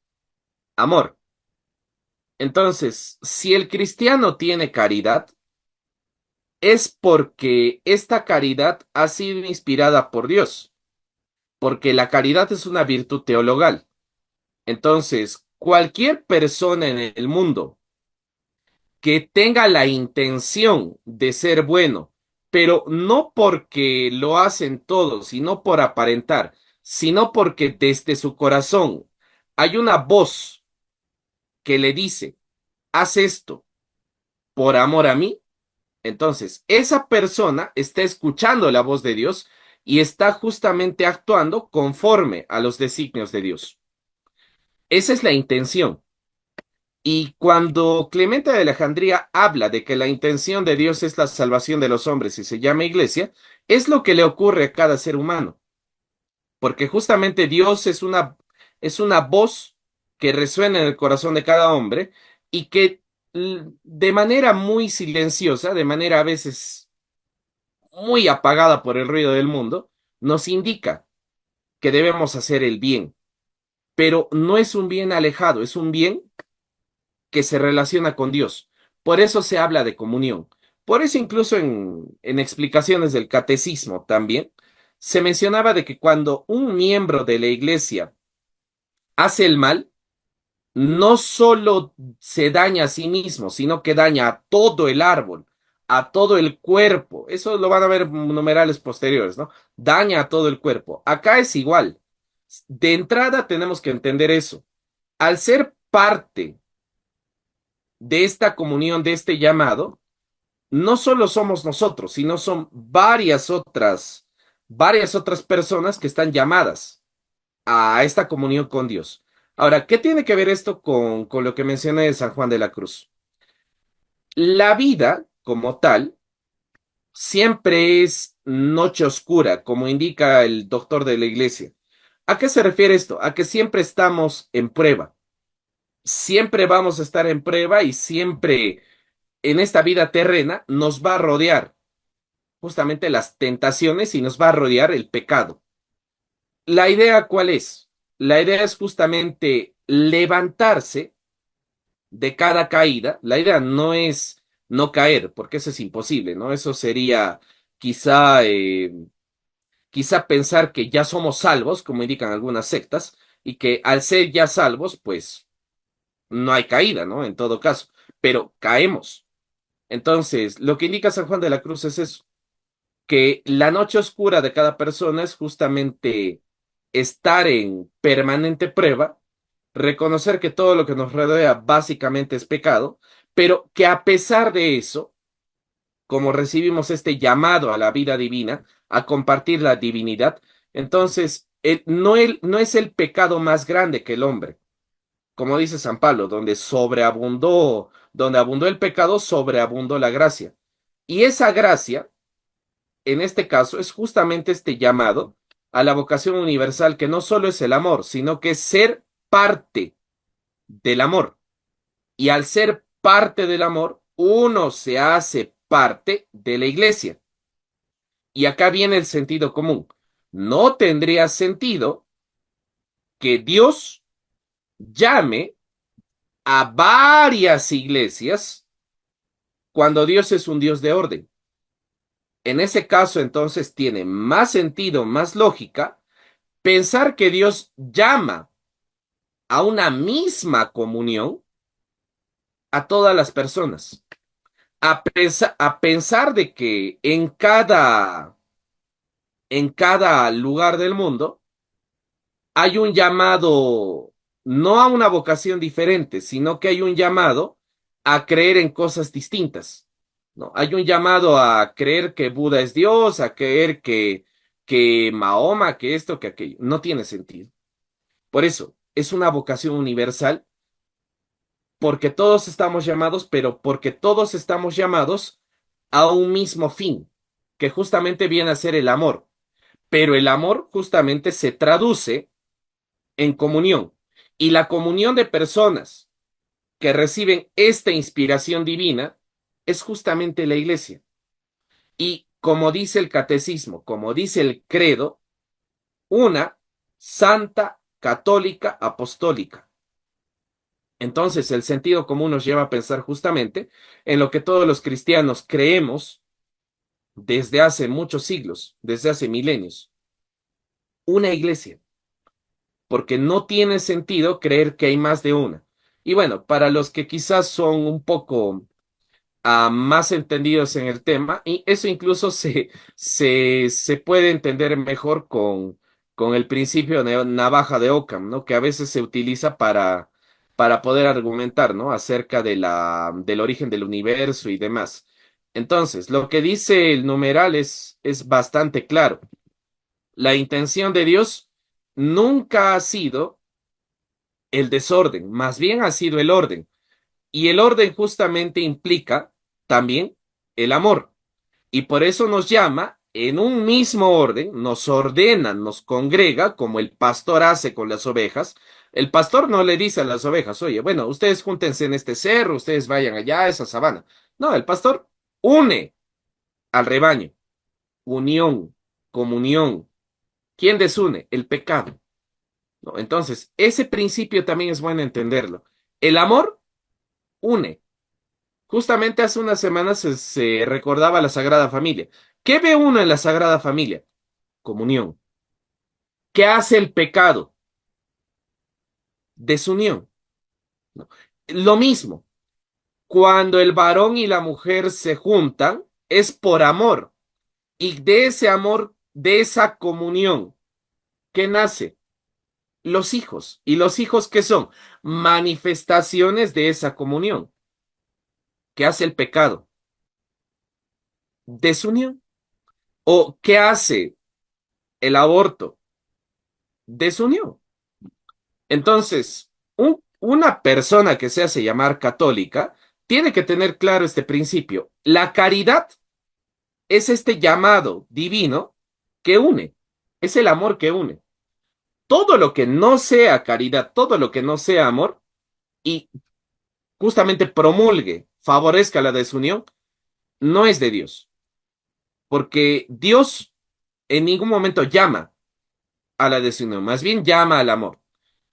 amor. Entonces, si el cristiano tiene caridad, es porque esta caridad ha sido inspirada por Dios, porque la caridad es una virtud teologal. Entonces, cualquier persona en el mundo que tenga la intención de ser bueno, pero no porque lo hacen todos, sino por aparentar, sino porque desde su corazón hay una voz que le dice, haz esto por amor a mí, entonces esa persona está escuchando la voz de Dios y está justamente actuando conforme a los designios de Dios. Esa es la intención. Y cuando Clemente de Alejandría habla de que la intención de Dios es la salvación de los hombres y se llama iglesia, es lo que le ocurre a cada ser humano, porque justamente Dios es una voz que resuena en el corazón de cada hombre y que de manera muy silenciosa, de manera a veces muy apagada por el ruido del mundo, nos indica que debemos hacer el bien, pero no es un bien alejado, es un bien que se relaciona con Dios. Por eso se habla de comunión. Por eso incluso en explicaciones del catecismo también se mencionaba de que cuando un miembro de la iglesia hace el mal, no solo se daña a sí mismo, sino que daña a todo el árbol, a todo el cuerpo. Eso lo van a ver numerales posteriores, ¿no? Daña a todo el cuerpo. Acá es igual. De entrada tenemos que entender eso. Al ser parte de esta comunión, de este llamado, no solo somos nosotros, sino son varias otras personas que están llamadas a esta comunión con Dios. Ahora, ¿qué tiene que ver esto con lo que mencioné de San Juan de la Cruz? La vida, como tal, siempre es noche oscura, como indica el doctor de la iglesia. ¿A qué se refiere esto? A que siempre estamos en prueba. Siempre vamos a estar en prueba y siempre en esta vida terrena nos va a rodear justamente las tentaciones y nos va a rodear el pecado. ¿La idea cuál es? La idea es justamente levantarse de cada caída. La idea no es no caer, porque eso es imposible, ¿no? Eso sería quizá, quizá pensar que ya somos salvos, como indican algunas sectas, y que al ser ya salvos, pues no hay caída, ¿no? En todo caso, pero caemos. Entonces, lo que indica San Juan de la Cruz es eso, que la noche oscura de cada persona es justamente estar en permanente prueba, reconocer que todo lo que nos rodea básicamente es pecado, pero que a pesar de eso, como recibimos este llamado a la vida divina, a compartir la divinidad, entonces no es el pecado más grande que el hombre. Como dice San Pablo, donde abundó el pecado, sobreabundó la gracia. Y esa gracia, en este caso, es justamente este llamado a la vocación universal, que no solo es el amor, sino que es ser parte del amor. Y al ser parte del amor, uno se hace parte de la iglesia. Y acá viene el sentido común. No tendría sentido que Dios llame a varias iglesias cuando Dios es un Dios de orden. En ese caso, entonces, tiene más sentido, más lógica, pensar que Dios llama a una misma comunión a todas las personas. A pensar de que en cada lugar del mundo hay un llamado, no a una vocación diferente, sino que hay un llamado a creer en cosas distintas, ¿no? Hay un llamado a creer que Buda es Dios, a creer que Mahoma, que esto, que aquello. No tiene sentido. Por eso, es una vocación universal, porque todos estamos llamados, pero porque todos estamos llamados a un mismo fin, que justamente viene a ser el amor. Pero el amor justamente se traduce en comunión. Y la comunión de personas que reciben esta inspiración divina es justamente la iglesia. Y como dice el catecismo, como dice el credo, una santa, católica, apostólica. Entonces, el sentido común nos lleva a pensar justamente en lo que todos los cristianos creemos desde hace muchos siglos, desde hace milenios. Una iglesia, porque no tiene sentido creer que hay más de una. Y bueno, para los que quizás son un poco más entendidos en el tema, y eso incluso se puede entender mejor con el principio de navaja de Ockham, ¿no? Que a veces se utiliza para poder argumentar, ¿no? Acerca de del origen del universo y demás. Entonces, lo que dice el numeral es bastante claro. La intención de Dios nunca ha sido el desorden, más bien ha sido el orden. Y el orden justamente implica también el amor. Y por eso nos llama en un mismo orden, nos ordena, nos congrega, como el pastor hace con las ovejas. El pastor no le dice a las ovejas, oye, bueno, ustedes júntense en este cerro, ustedes vayan allá a esa sabana. No, el pastor une al rebaño, unión, comunión. ¿Quién desune? El pecado. ¿No? Entonces, ese principio también es bueno entenderlo. El amor une. Justamente hace unas semanas se recordaba la Sagrada Familia. ¿Qué ve uno en la Sagrada Familia? Comunión. ¿Qué hace el pecado? Desunión. ¿No? Lo mismo, cuando el varón y la mujer se juntan, es por amor. Y de ese amor, de esa comunión, ¿qué nace? Los hijos. ¿Y los hijos qué son? Manifestaciones de esa comunión. ¿Qué hace el pecado? Desunión. ¿O qué hace el aborto? Desunión. Entonces, una persona que se hace llamar católica tiene que tener claro este principio. La caridad es este llamado divino que une, es el amor que une. Todo lo que no sea caridad, todo lo que no sea amor, y justamente promulgue, favorezca la desunión, no es de Dios, porque Dios en ningún momento llama a la desunión, más bien llama al amor.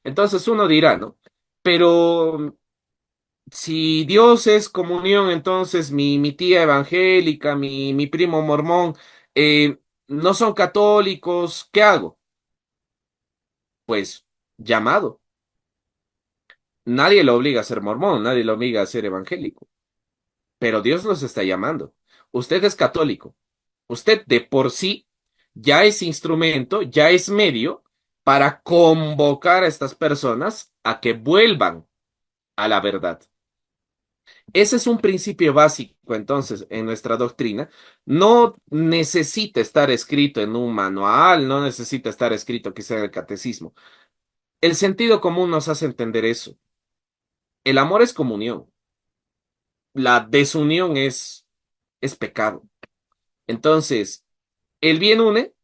Entonces uno dirá, ¿no? Pero si Dios es comunión, entonces mi tía evangélica, mi primo mormón, no son católicos, ¿qué hago? Pues llamado. Nadie lo obliga a ser mormón, nadie lo obliga a ser evangélico, pero Dios los está llamando. Usted es católico. Usted de por sí ya es instrumento, ya es medio para convocar a estas personas a que vuelvan a la verdad. Ese es un principio básico, entonces, en nuestra doctrina. No necesita estar escrito en un manual, no necesita estar escrito quizá en el catecismo. El sentido común nos hace entender eso. El amor es comunión. La desunión es pecado. Entonces, el bien une,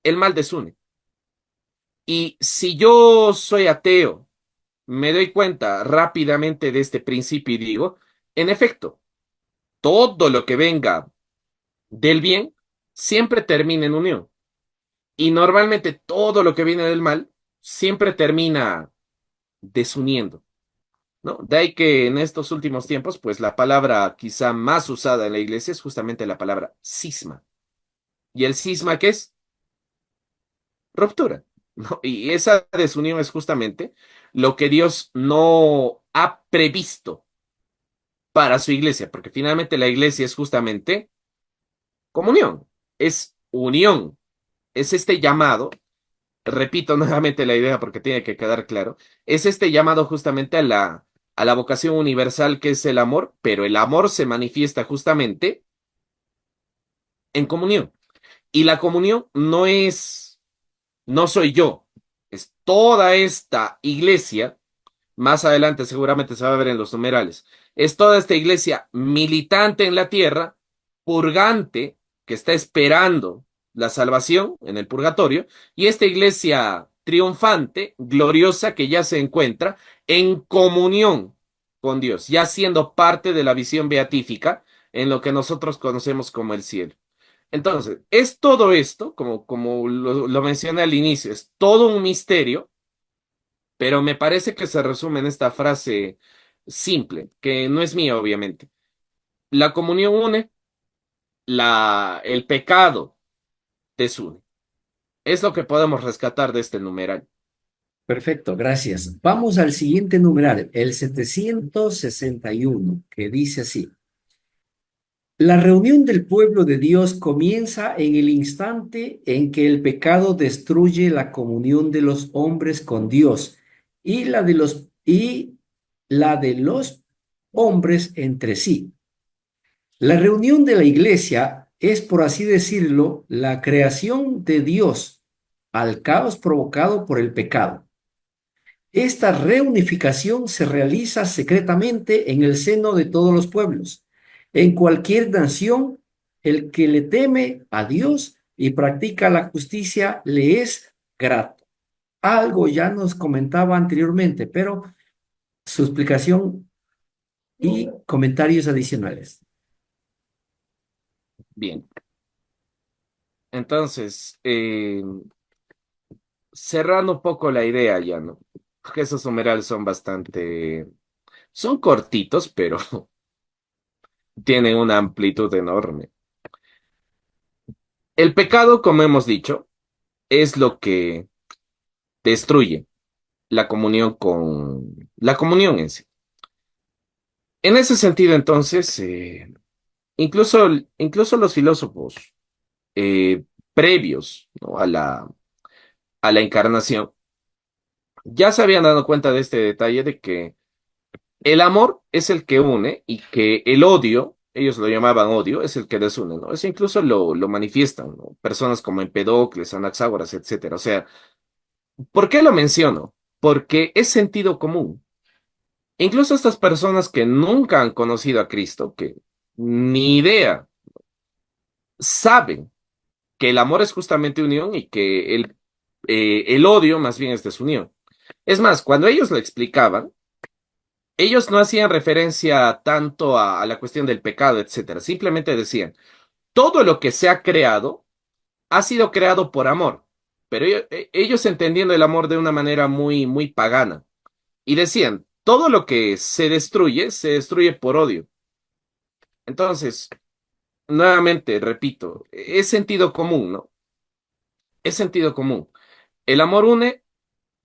el mal desune. Y si yo soy ateo, me doy cuenta rápidamente de este principio y digo, en efecto, todo lo que venga del bien siempre termina en unión. Y normalmente todo lo que viene del mal siempre termina desuniendo, ¿no? De ahí que en estos últimos tiempos, pues la palabra quizá más usada en la iglesia es justamente la palabra cisma. ¿Y el cisma qué es? Ruptura, ¿no? Y esa desunión es justamente lo que Dios no ha previsto para su iglesia, porque finalmente la iglesia es justamente comunión, es unión, es este llamado, repito nuevamente la idea porque tiene que quedar claro, es este llamado justamente a la vocación universal que es el amor, pero el amor se manifiesta justamente en comunión. Y la comunión no soy yo, es toda esta iglesia. Más adelante seguramente se va a ver en los numerales. Es toda esta iglesia militante en la tierra, purgante, que está esperando la salvación en el purgatorio, y esta iglesia triunfante, gloriosa, que ya se encuentra en comunión con Dios, ya siendo parte de la visión beatífica en lo que nosotros conocemos como el cielo. Entonces, es todo esto, como lo mencioné al inicio, es todo un misterio, pero me parece que se resume en esta frase simple, que no es mía, obviamente. La comunión une, el pecado desune. Es lo que podemos rescatar de este numeral. Perfecto, gracias. Vamos al siguiente numeral, el 761, que dice así. La reunión del pueblo de Dios comienza en el instante en que el pecado destruye la comunión de los hombres con Dios y la de los hombres entre sí. La reunión de la iglesia es, por así decirlo, la creación de Dios al caos provocado por el pecado. Esta reunificación se realiza secretamente en el seno de todos los pueblos. En cualquier nación, el que le teme a Dios y practica la justicia le es grato. Algo ya nos comentaba anteriormente, pero su explicación y comentarios adicionales. Bien. Entonces, cerrando un poco la idea ya, ¿no? Porque esos numerales son cortitos, pero tienen una amplitud enorme. El pecado, como hemos dicho, es lo que destruye la comunión en sí. En ese sentido, entonces, incluso los filósofos eh, previos, ¿no? a la encarnación, ya se habían dado cuenta de este detalle de que el amor es el que une y que el odio, ellos lo llamaban odio, es el que desune, ¿no? Eso incluso lo manifiestan, ¿no? Personas como Empedocles, Anaxágoras, etcétera. O sea, ¿por qué lo menciono? Porque es sentido común. Incluso estas personas que nunca han conocido a Cristo, que ni idea, saben que el amor es justamente unión y que el odio más bien es desunión. Es más, cuando ellos lo explicaban, ellos no hacían referencia tanto a la cuestión del pecado, etcétera. Simplemente decían, todo lo que se ha creado ha sido creado por amor. Pero ellos entendiendo el amor de una manera muy, muy pagana. Y decían, todo lo que se destruye por odio. Entonces, nuevamente, repito, es sentido común, ¿no? Es sentido común. El amor une,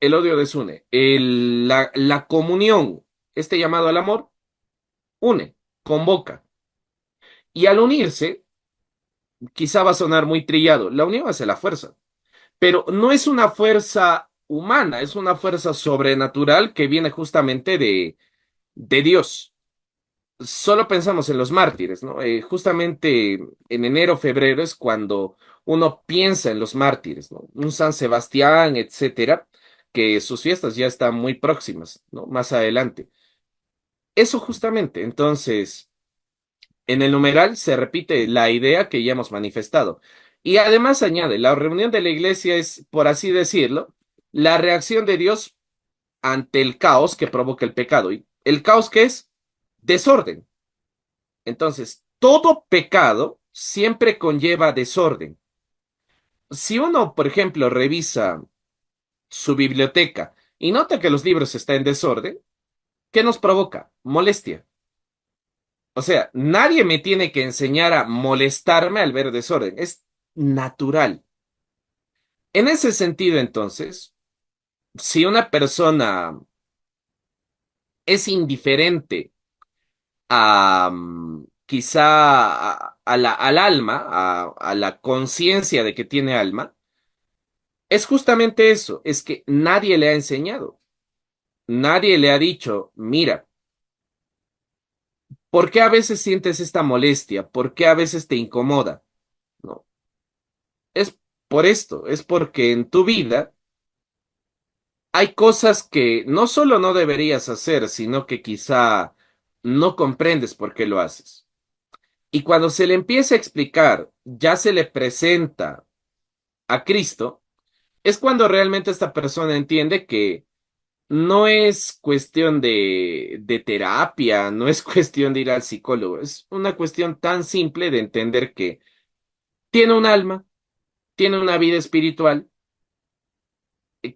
el odio desune. La comunión, este llamado al amor, une, convoca. Y al unirse, quizá va a sonar muy trillado, la unión hace la fuerza. Pero no es una fuerza humana, es una fuerza sobrenatural que viene justamente de Dios. Solo pensamos en los mártires, ¿no? Justamente en enero, febrero es cuando uno piensa en los mártires, ¿no? Un San Sebastián, etcétera, que sus fiestas ya están muy próximas, ¿no? Más adelante. Eso justamente, entonces, en el numeral se repite la idea que ya hemos manifestado. Y además añade, la reunión de la iglesia es, por así decirlo, la reacción de Dios ante el caos que provoca el pecado. ¿Y el caos qué es? Desorden. Entonces, todo pecado siempre conlleva desorden. Si uno, por ejemplo, revisa su biblioteca y nota que los libros están en desorden, ¿qué nos provoca? Molestia. O sea, nadie me tiene que enseñar a molestarme al ver desorden. Es natural. En ese sentido, entonces, si una persona es indiferente a quizá al alma, a la conciencia de que tiene alma, es justamente eso, es que nadie le ha enseñado, nadie le ha dicho, mira, ¿por qué a veces sientes esta molestia? ¿Por qué a veces te incomoda? No, es por esto, es porque en tu vida hay cosas que no solo no deberías hacer, sino que quizá no comprendes por qué lo haces. Y cuando se le empieza a explicar, ya se le presenta a Cristo, es cuando realmente esta persona entiende que no es cuestión de terapia, no es cuestión de ir al psicólogo, es una cuestión tan simple de entender que tiene un alma, tiene una vida espiritual,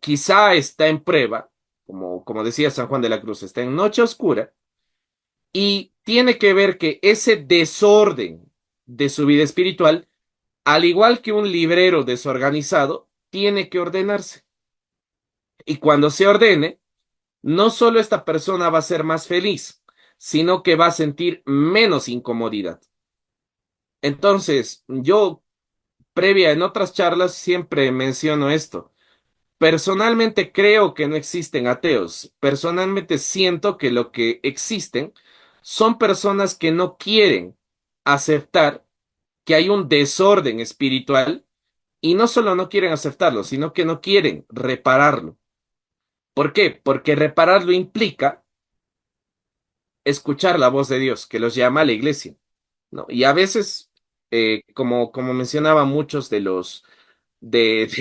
quizá está en prueba, como decía San Juan de la Cruz, está en noche oscura, y tiene que ver que ese desorden de su vida espiritual, al igual que un librero desorganizado, tiene que ordenarse. Y cuando se ordene, no solo esta persona va a ser más feliz, sino que va a sentir menos incomodidad. Entonces, yo, previa en otras charlas, siempre menciono esto. Personalmente creo que no existen ateos. Personalmente siento que lo que existen son personas que no quieren aceptar que hay un desorden espiritual y no solo no quieren aceptarlo, sino que no quieren repararlo. ¿Por qué? Porque repararlo implica escuchar la voz de Dios, que los llama a la iglesia, ¿no? Y a veces, como mencionaba muchos de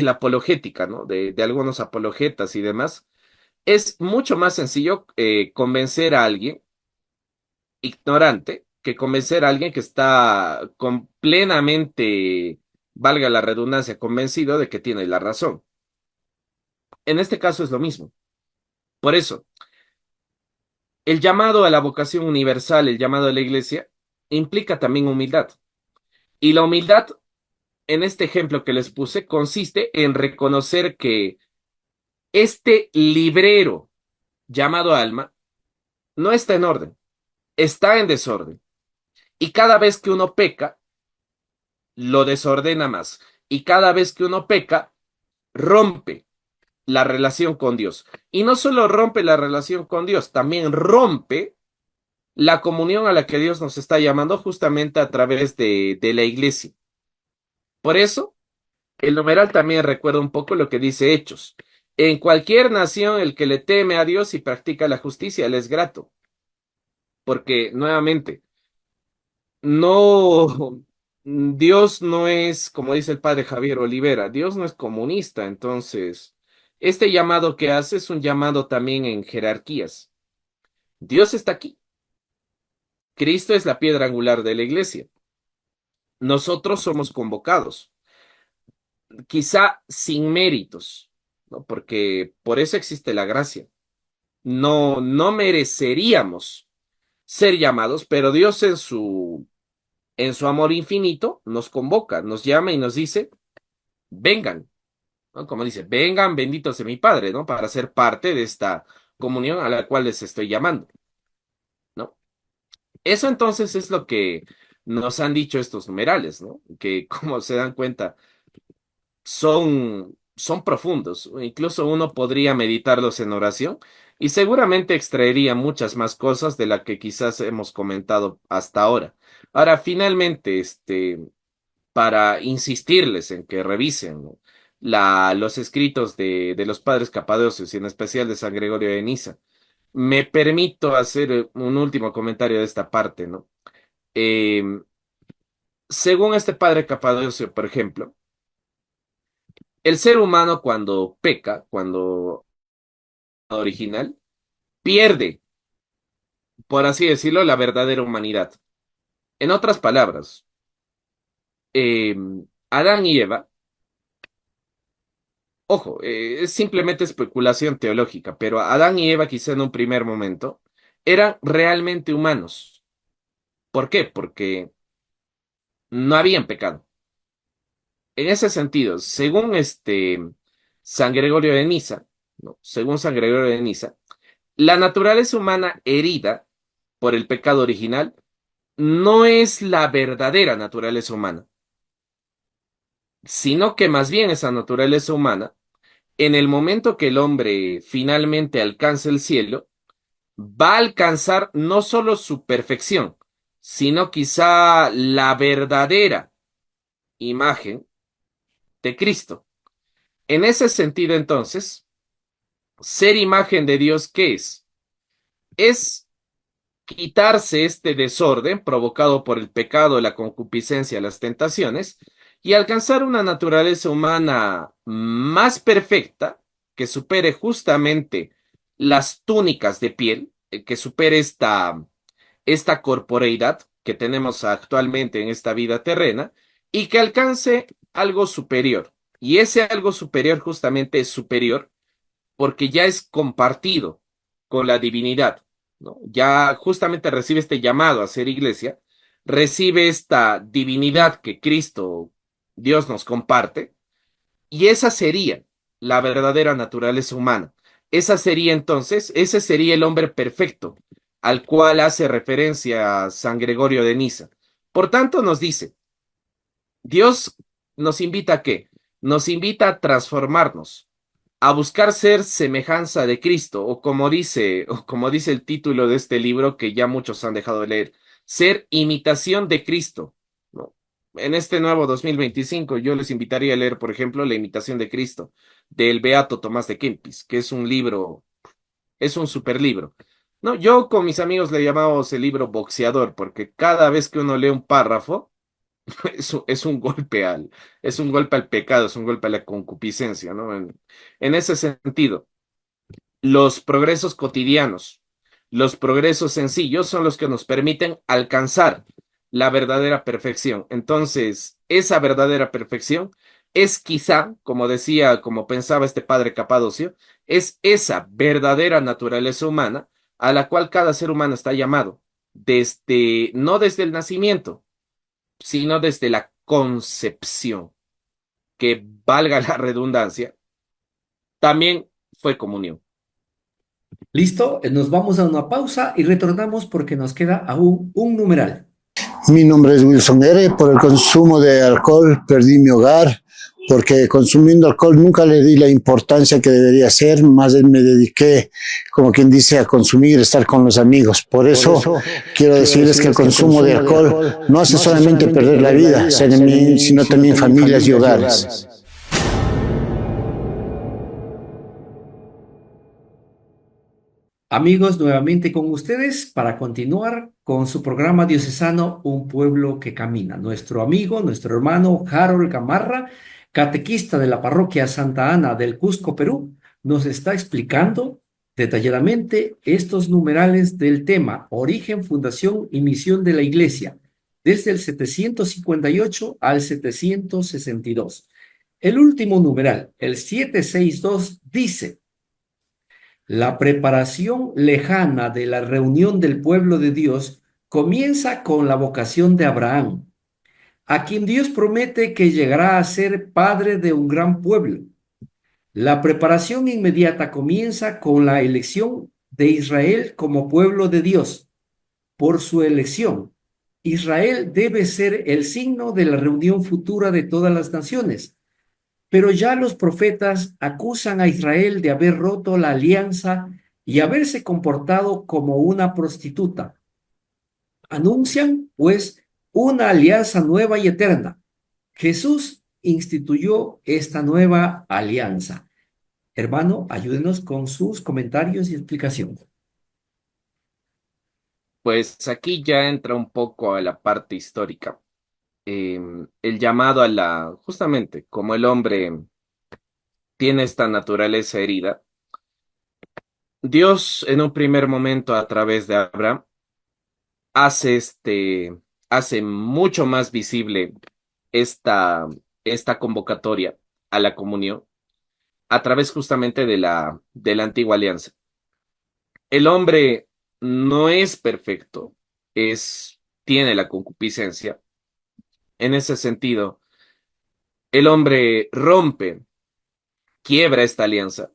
la apologética, ¿no? De algunos apologetas y demás, es mucho más sencillo convencer a alguien ignorante que convencer a alguien que está plenamente, valga la redundancia, convencido de que tiene la razón. En este caso es lo mismo. Por eso, el llamado a la vocación universal, el llamado a la iglesia, implica también humildad. Y la humildad, en este ejemplo que les puse, consiste en reconocer que este librero llamado alma no está en orden, está en desorden. Y cada vez que uno peca, lo desordena más. Y cada vez que uno peca, rompe la relación con Dios. Y no solo rompe la relación con Dios, también rompe la comunión a la que Dios nos está llamando justamente a través de la iglesia. Por eso, el numeral también recuerda un poco lo que dice Hechos. En cualquier nación, el que le teme a Dios y practica la justicia, le es grato. Porque, nuevamente, no, Dios no es, como dice el padre Javier Olivera, Dios no es comunista, entonces este llamado que hace es un llamado también en jerarquías. Dios está aquí. Cristo es la piedra angular de la iglesia. Nosotros somos convocados, quizá sin méritos, ¿no? Porque por eso existe la gracia. No mereceríamos ser llamados, pero Dios en su amor infinito nos convoca, nos llama y nos dice, vengan, ¿no? Como dice, vengan, benditos de mi Padre, ¿no? Para ser parte de esta comunión a la cual les estoy llamando, ¿no? Eso entonces es lo que nos han dicho estos numerales, ¿no? Que como se dan cuenta, son profundos. Incluso uno podría meditarlos en oración y seguramente extraería muchas más cosas de las que quizás hemos comentado hasta ahora. Ahora, finalmente, para insistirles en que revisen, ¿no? Los escritos de los padres capadocios y en especial de San Gregorio de Niza, me permito hacer un último comentario de esta parte, ¿no? Eh, Según este padre capadocio, por ejemplo, el ser humano cuando peca, cuando original, pierde, por así decirlo, la verdadera humanidad. En otras palabras, eh, Adán y Eva, ojo, es simplemente especulación teológica, pero Adán y Eva quizá en un primer momento eran realmente humanos. ¿Por qué? Porque no habían pecado. En ese sentido, según San Gregorio de Niza, ¿no? Según San Gregorio de Niza, la naturaleza humana herida por el pecado original no es la verdadera naturaleza humana, sino que más bien esa naturaleza humana, en el momento que el hombre finalmente alcance el cielo, va a alcanzar no solo su perfección, sino quizá la verdadera imagen de Cristo. En ese sentido, entonces, ser imagen de Dios, ¿qué es? Es quitarse este desorden provocado por el pecado, la concupiscencia, las tentaciones, y alcanzar una naturaleza humana más perfecta, que supere justamente las túnicas de piel, que supere esta corporeidad que tenemos actualmente en esta vida terrena, y que alcance algo superior. Y ese algo superior justamente es superior porque ya es compartido con la divinidad, ¿no? Ya justamente recibe este llamado a ser iglesia, recibe esta divinidad que Cristo, Dios nos comparte, y esa sería la verdadera naturaleza humana. Esa sería entonces, ese sería el hombre perfecto al cual hace referencia San Gregorio de Niza. Por tanto, nos dice, Dios nos invita a qué? Nos invita a transformarnos, a buscar ser semejanza de Cristo, o como dice el título de este libro que ya muchos han dejado de leer, ser imitación de Cristo, ¿no? En este nuevo 2025 yo les invitaría a leer, por ejemplo, La imitación de Cristo, del Beato Tomás de Kempis, que es un libro, es un super libro. No, yo con mis amigos le llamamos el libro boxeador, porque cada vez que uno lee un párrafo, es un golpe es un golpe al pecado, es un golpe a la concupiscencia, ¿no? En ese sentido, los progresos cotidianos, los progresos sencillos son los que nos permiten alcanzar la verdadera perfección. Entonces, esa verdadera perfección es quizá, como decía, como pensaba este padre Capadocio, es esa verdadera naturaleza humana a la cual cada ser humano está llamado, no desde el nacimiento, sino desde la concepción, que valga la redundancia, también fue comunión. ¿Listo? Nos vamos a una pausa y retornamos porque nos queda aún un numeral. Mi nombre es Wilson R. Por el consumo de alcohol perdí mi hogar, porque consumiendo alcohol nunca le di la importancia que debería ser, más bien me dediqué, como quien dice, a consumir, estar con los amigos. Por eso quiero decirles que el consumo de alcohol no hace solamente perder la vida, sino también familias y hogares. Amigos, nuevamente con ustedes para continuar con su programa diocesano Un Pueblo que Camina. Nuestro amigo, nuestro hermano Harold Gamarra, catequista de la parroquia Santa Ana del Cusco, Perú, nos está explicando detalladamente estos numerales del tema Origen, Fundación y Misión de la Iglesia, desde el 758 al 762. El último numeral, el 762, dice: la preparación lejana de la reunión del pueblo de Dios comienza con la vocación de Abraham, a quien Dios promete que llegará a ser padre de un gran pueblo. La preparación inmediata comienza con la elección de Israel como pueblo de Dios. Por su elección, Israel debe ser el signo de la reunión futura de todas las naciones. Pero ya los profetas acusan a Israel de haber roto la alianza y haberse comportado como una prostituta. Anuncian, pues, una alianza nueva y eterna. Jesús instituyó esta nueva alianza. Hermano, ayúdenos con sus comentarios y explicaciones. Pues aquí ya entra un poco a la parte histórica. El llamado a justamente, como el hombre tiene esta naturaleza herida, Dios en un primer momento a través de Abraham hace hace mucho más visible esta, esta convocatoria a la comunión a través justamente de la antigua alianza. El hombre no es perfecto, tiene la concupiscencia. En ese sentido, el hombre quiebra esta alianza,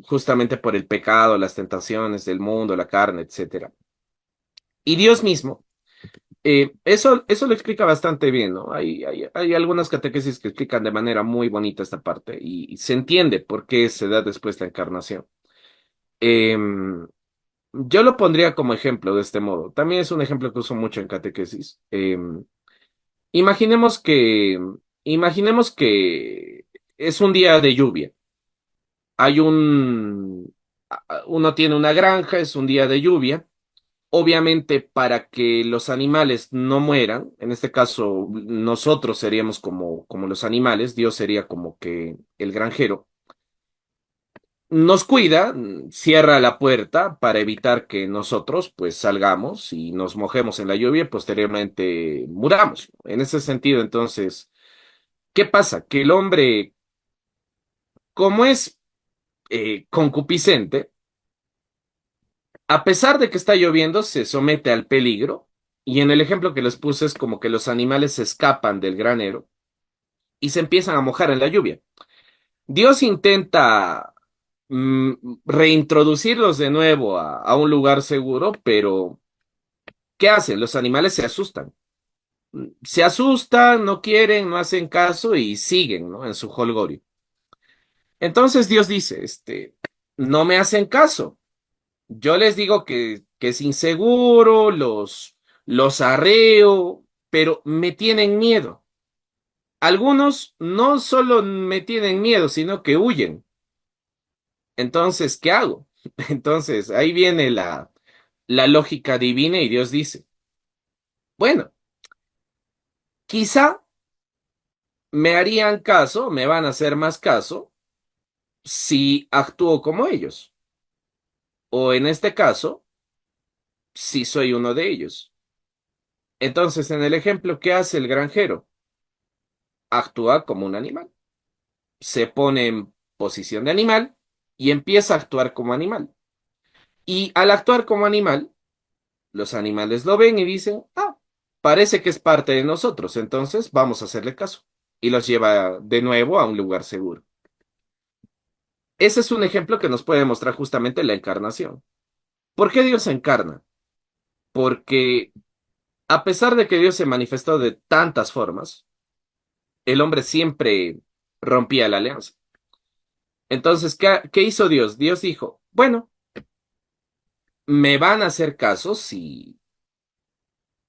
justamente por el pecado, las tentaciones del mundo, la carne, etcétera. Y Dios mismo, eso lo explica bastante bien, ¿no? Hay algunas catequesis que explican de manera muy bonita esta parte y se entiende por qué se da después la encarnación. Em, yo lo pondría como ejemplo de este modo. También es un ejemplo que uso mucho en catequesis. Imaginemos que, imaginemos que es un día de lluvia. Hay uno tiene una granja, es un día de lluvia. Obviamente, para que los animales no mueran, en este caso nosotros seríamos como los animales, Dios sería como que el granjero, nos cuida, cierra la puerta para evitar que nosotros pues salgamos y nos mojemos en la lluvia y posteriormente muramos. En ese sentido, entonces, ¿qué pasa? Que el hombre, como es concupiscente, a pesar de que está lloviendo, se somete al peligro. Y en el ejemplo que les puse es como que los animales se escapan del granero y se empiezan a mojar en la lluvia. Dios intenta mm, reintroducirlos de nuevo a un lugar seguro, pero ¿qué hacen? Los animales se asustan. Se asustan, no quieren, no hacen caso y siguen, ¿no? En su jolgorio. Entonces Dios dice, no me hacen caso. Yo les digo que es inseguro, los arreo, pero me tienen miedo. Algunos no solo me tienen miedo, sino que huyen. Entonces, ¿qué hago? Entonces, ahí viene la lógica divina y Dios dice, bueno, quizá me harían caso, me van a hacer más caso si actúo como ellos. O en este caso, si soy uno de ellos. Entonces, en el ejemplo, ¿qué hace el granjero? Actúa como un animal. Se pone en posición de animal y empieza a actuar como animal. Y al actuar como animal, los animales lo ven y dicen, ah, parece que es parte de nosotros, entonces vamos a hacerle caso. Y los lleva de nuevo a un lugar seguro. Ese es un ejemplo que nos puede mostrar justamente la encarnación. ¿Por qué Dios se encarna? Porque a pesar de que Dios se manifestó de tantas formas, el hombre siempre rompía la alianza. Entonces, ¿qué hizo Dios? Dios dijo, bueno, me van a hacer caso si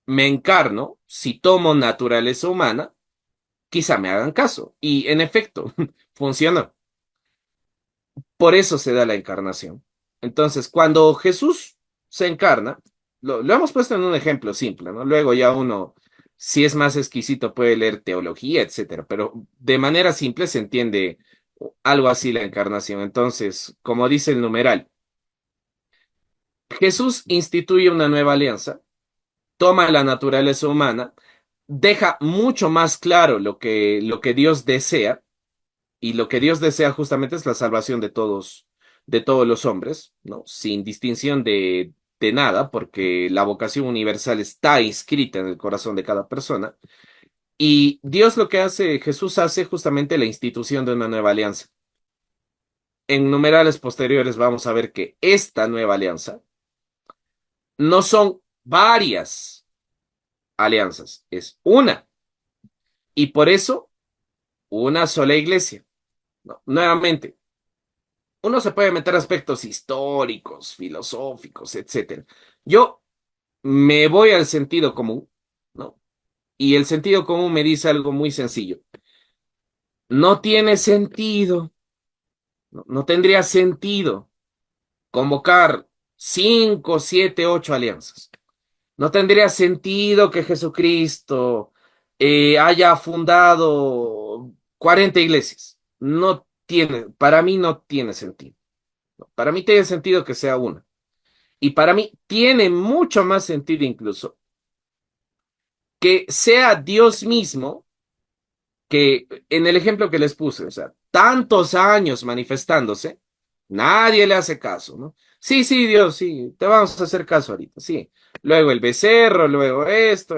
me encarno, si tomo naturaleza humana, quizá me hagan caso. Y en efecto, funcionó. Por eso se da la encarnación. Entonces, cuando Jesús se encarna, lo hemos puesto en un ejemplo simple, ¿no? Luego ya uno, si es más exquisito, puede leer teología, etcétera, pero de manera simple se entiende algo así la encarnación. Entonces, como dice el numeral, Jesús instituye una nueva alianza, toma la naturaleza humana, deja mucho más claro lo que Dios desea, y lo que Dios desea justamente es la salvación de todos los hombres, ¿no? Sin distinción de nada, porque la vocación universal está inscrita en el corazón de cada persona. Y Dios lo que hace, Jesús hace justamente la institución de una nueva alianza. En numerales posteriores vamos a ver que esta nueva alianza no son varias alianzas, es una. Y por eso, una sola iglesia. ¿No? Nuevamente, uno se puede meter aspectos históricos, filosóficos, etcétera. Yo me voy al sentido común, ¿no? Y el sentido común me dice algo muy sencillo. No tiene sentido, no tendría sentido convocar 5, 7, 8 alianzas. No tendría sentido que Jesucristo haya fundado 40 iglesias. No tiene, para mí no tiene sentido. Para mí tiene sentido que sea una. Y para mí tiene mucho más sentido incluso que sea Dios mismo que en el ejemplo que les puse, o sea, tantos años manifestándose, nadie le hace caso, ¿no? Sí, sí, Dios, sí, te vamos a hacer caso ahorita, sí. Luego el becerro, luego esto.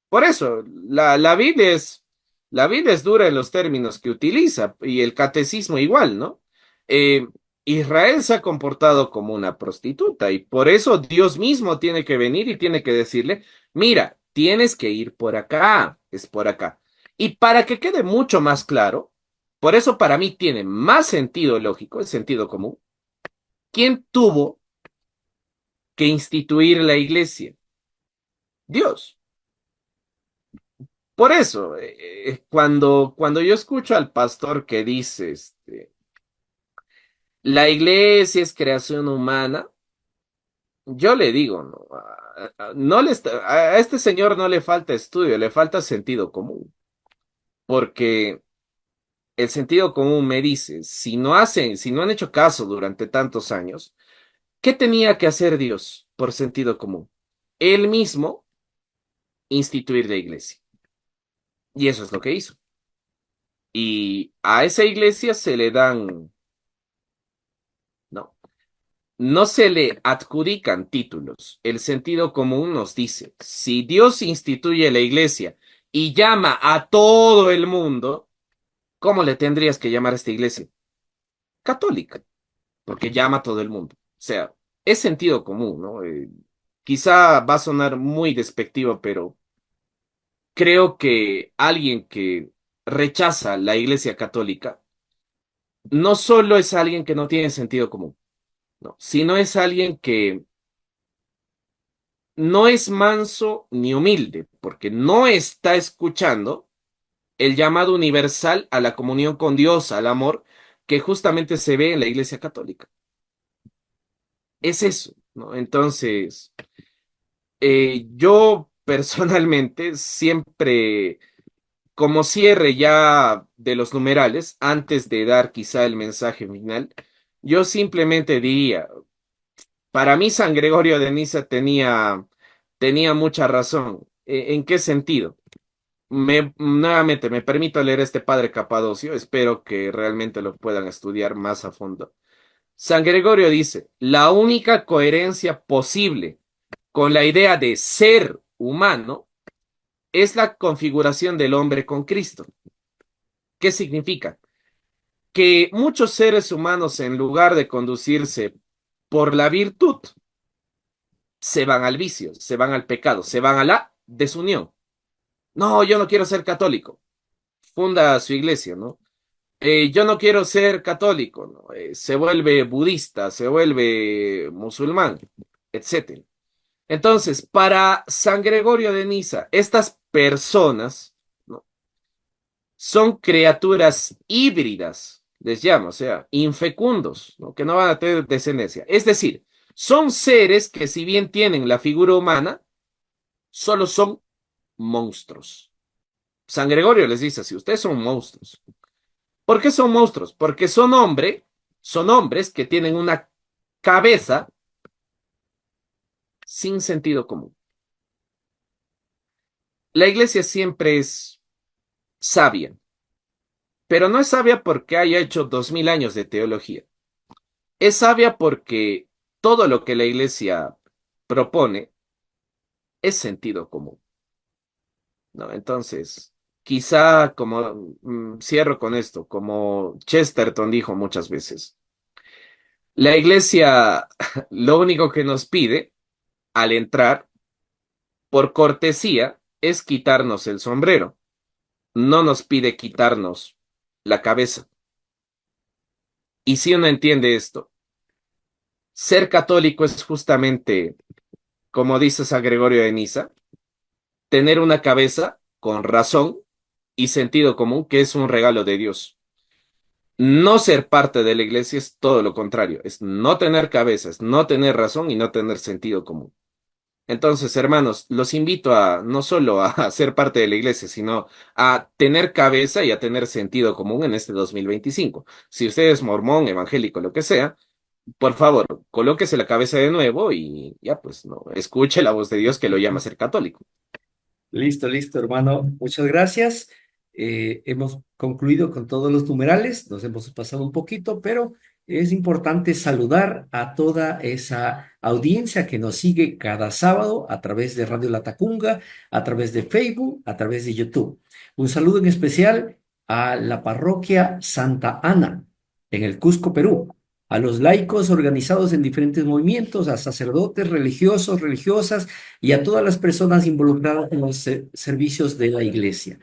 Por eso, la Biblia es dura en los términos que utiliza y el catecismo igual, ¿no? Eh, Israel se ha comportado como una prostituta y por eso Dios mismo tiene que venir y tiene que decirle, mira, tienes que ir por acá, es por acá. Y para que quede mucho más claro, por eso para mí tiene más sentido lógico, el sentido común, ¿quién tuvo que instituir la iglesia? Dios. Por eso, cuando yo escucho al pastor que dice, la iglesia es creación humana, yo le digo, no, a este señor no le falta estudio, le falta sentido común, porque el sentido común me dice, si no han hecho caso durante tantos años, ¿qué tenía que hacer Dios por sentido común? Él mismo instituir la iglesia. Y eso es lo que hizo. Y a esa iglesia se le dan, no, no se le adjudican títulos. El sentido común nos dice, si Dios instituye la iglesia y llama a todo el mundo, ¿cómo le tendrías que llamar a esta iglesia? Católica, porque llama a todo el mundo. O sea, es sentido común, ¿no? Quizá va a sonar muy despectivo, pero creo que alguien que rechaza la iglesia católica no solo es alguien que no tiene sentido común, no, sino es alguien que no es manso ni humilde, porque no está escuchando el llamado universal a la comunión con Dios, al amor, que justamente se ve en la iglesia católica. Es eso, ¿no? Entonces, yo personalmente siempre, como cierre ya de los numerales, antes de dar quizá el mensaje final, yo simplemente diría, para mí San Gregorio de Niza tenía mucha razón. ¿En qué sentido? Nuevamente, me permito leer este padre Capadocio, espero que realmente lo puedan estudiar más a fondo. San Gregorio dice, la única coherencia posible con la idea de ser humano es la configuración del hombre con Cristo. ¿Qué significa? Que muchos seres humanos, en lugar de conducirse por la virtud, se van al vicio, se van al pecado, se van a la desunión. No, yo no quiero ser católico. Funda su iglesia, ¿no? Yo no quiero ser católico, ¿no? Se vuelve budista, se vuelve musulmán, etcétera. Entonces, para San Gregorio de Niza, estas personas, ¿no? Son criaturas híbridas, les llama, o sea, infecundos, ¿no? Que no van a tener descendencia. Es decir, son seres que si bien tienen la figura humana, solo son monstruos. San Gregorio les dice así, ustedes son monstruos. ¿Por qué son monstruos? Porque son hombres que tienen una cabeza sin sentido común. La iglesia siempre es sabia, pero no es sabia porque haya hecho 2000 años de teología. Es sabia porque todo lo que la iglesia propone es sentido común, ¿no? Entonces, quizá como cierro con esto, como Chesterton dijo muchas veces, la iglesia lo único que nos pide al entrar, por cortesía, es quitarnos el sombrero. No nos pide quitarnos la cabeza. Y si uno entiende esto, ser católico es justamente, como dice San Gregorio de Niza, tener una cabeza con razón y sentido común, que es un regalo de Dios. No ser parte de la iglesia es todo lo contrario, es no tener cabeza, es no tener razón y no tener sentido común. Entonces, hermanos, los invito a no solo a ser parte de la iglesia, sino a tener cabeza y a tener sentido común en este 2025. Si usted es mormón, evangélico, lo que sea, por favor, colóquese la cabeza de nuevo y ya pues no, escuche la voz de Dios que lo llama a ser católico. Listo, listo, hermano. Muchas gracias. Hemos concluido con todos los numerales. Nos hemos pasado un poquito, pero es importante saludar a toda esa audiencia que nos sigue cada sábado a través de Radio La Tacunga, a través de Facebook, a través de YouTube. Un saludo en especial a la parroquia Santa Ana en el Cusco, Perú, a los laicos organizados en diferentes movimientos, a sacerdotes, religiosos, religiosas y a todas las personas involucradas en los servicios de la iglesia.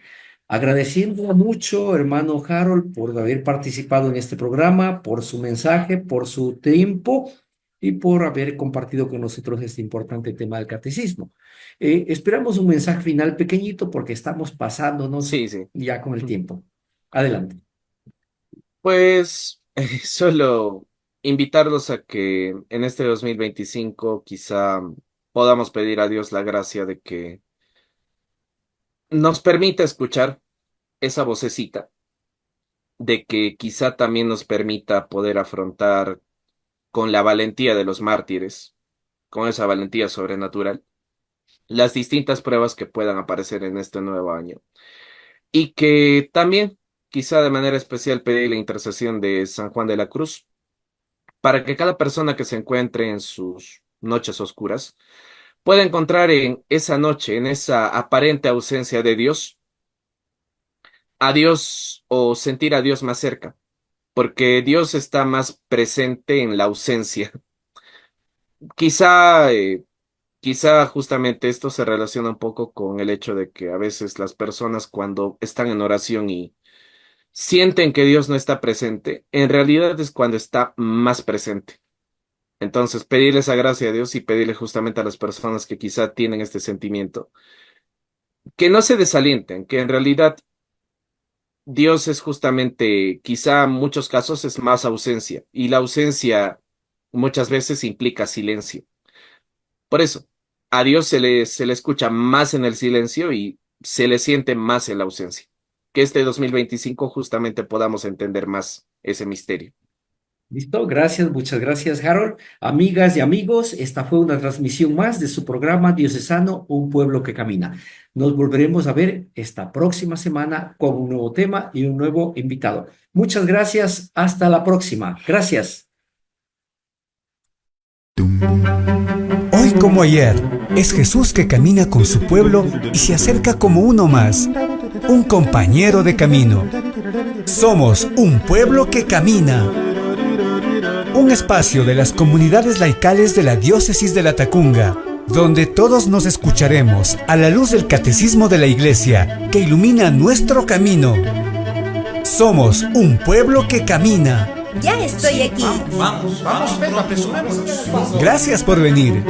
Agradeciendo mucho, hermano Harold, por haber participado en este programa, por su mensaje, por su tiempo y por haber compartido con nosotros este importante tema del catecismo. Esperamos un mensaje final pequeñito porque estamos pasándonos Sí, sí. ya con el tiempo. Adelante. Pues solo invitarlos a que en este 2025 quizá podamos pedir a Dios la gracia de que nos permita escuchar esa vocecita, de que quizá también nos permita poder afrontar con la valentía de los mártires, con esa valentía sobrenatural, las distintas pruebas que puedan aparecer en este nuevo año. Y que también, quizá de manera especial, pedir la intercesión de San Juan de la Cruz, para que cada persona que se encuentre en sus noches oscuras pueda encontrar en esa noche, en esa aparente ausencia de Dios, a Dios o sentir a Dios más cerca, porque Dios está más presente en la ausencia. Quizá, quizá justamente esto se relaciona un poco con el hecho de que a veces las personas cuando están en oración y sienten que Dios no está presente, en realidad es cuando está más presente. Entonces, pedirle esa gracia a Dios y pedirle justamente a las personas que quizá tienen este sentimiento, que no se desalienten, que en realidad Dios es justamente, quizá en muchos casos es más ausencia, y la ausencia muchas veces implica silencio. Por eso, a Dios se le escucha más en el silencio y se le siente más en la ausencia. Que este 2025 justamente podamos entender más ese misterio. Listo, gracias, muchas gracias, Harold. Amigas y amigos, esta fue una transmisión más de su programa diocesano Un Pueblo que Camina. Nos volveremos a ver esta próxima semana con un nuevo tema y un nuevo invitado. Muchas gracias, hasta la próxima. Gracias. Hoy como ayer, es Jesús que camina con su pueblo y se acerca como uno más, un compañero de camino. Somos un pueblo que camina. Un espacio de las comunidades laicales de la Diócesis de La Tacunga, donde todos nos escucharemos a la luz del catecismo de la Iglesia que ilumina nuestro camino. Somos un pueblo que camina. Ya estoy aquí. Vamos, venga, apresurémonos. Gracias por venir.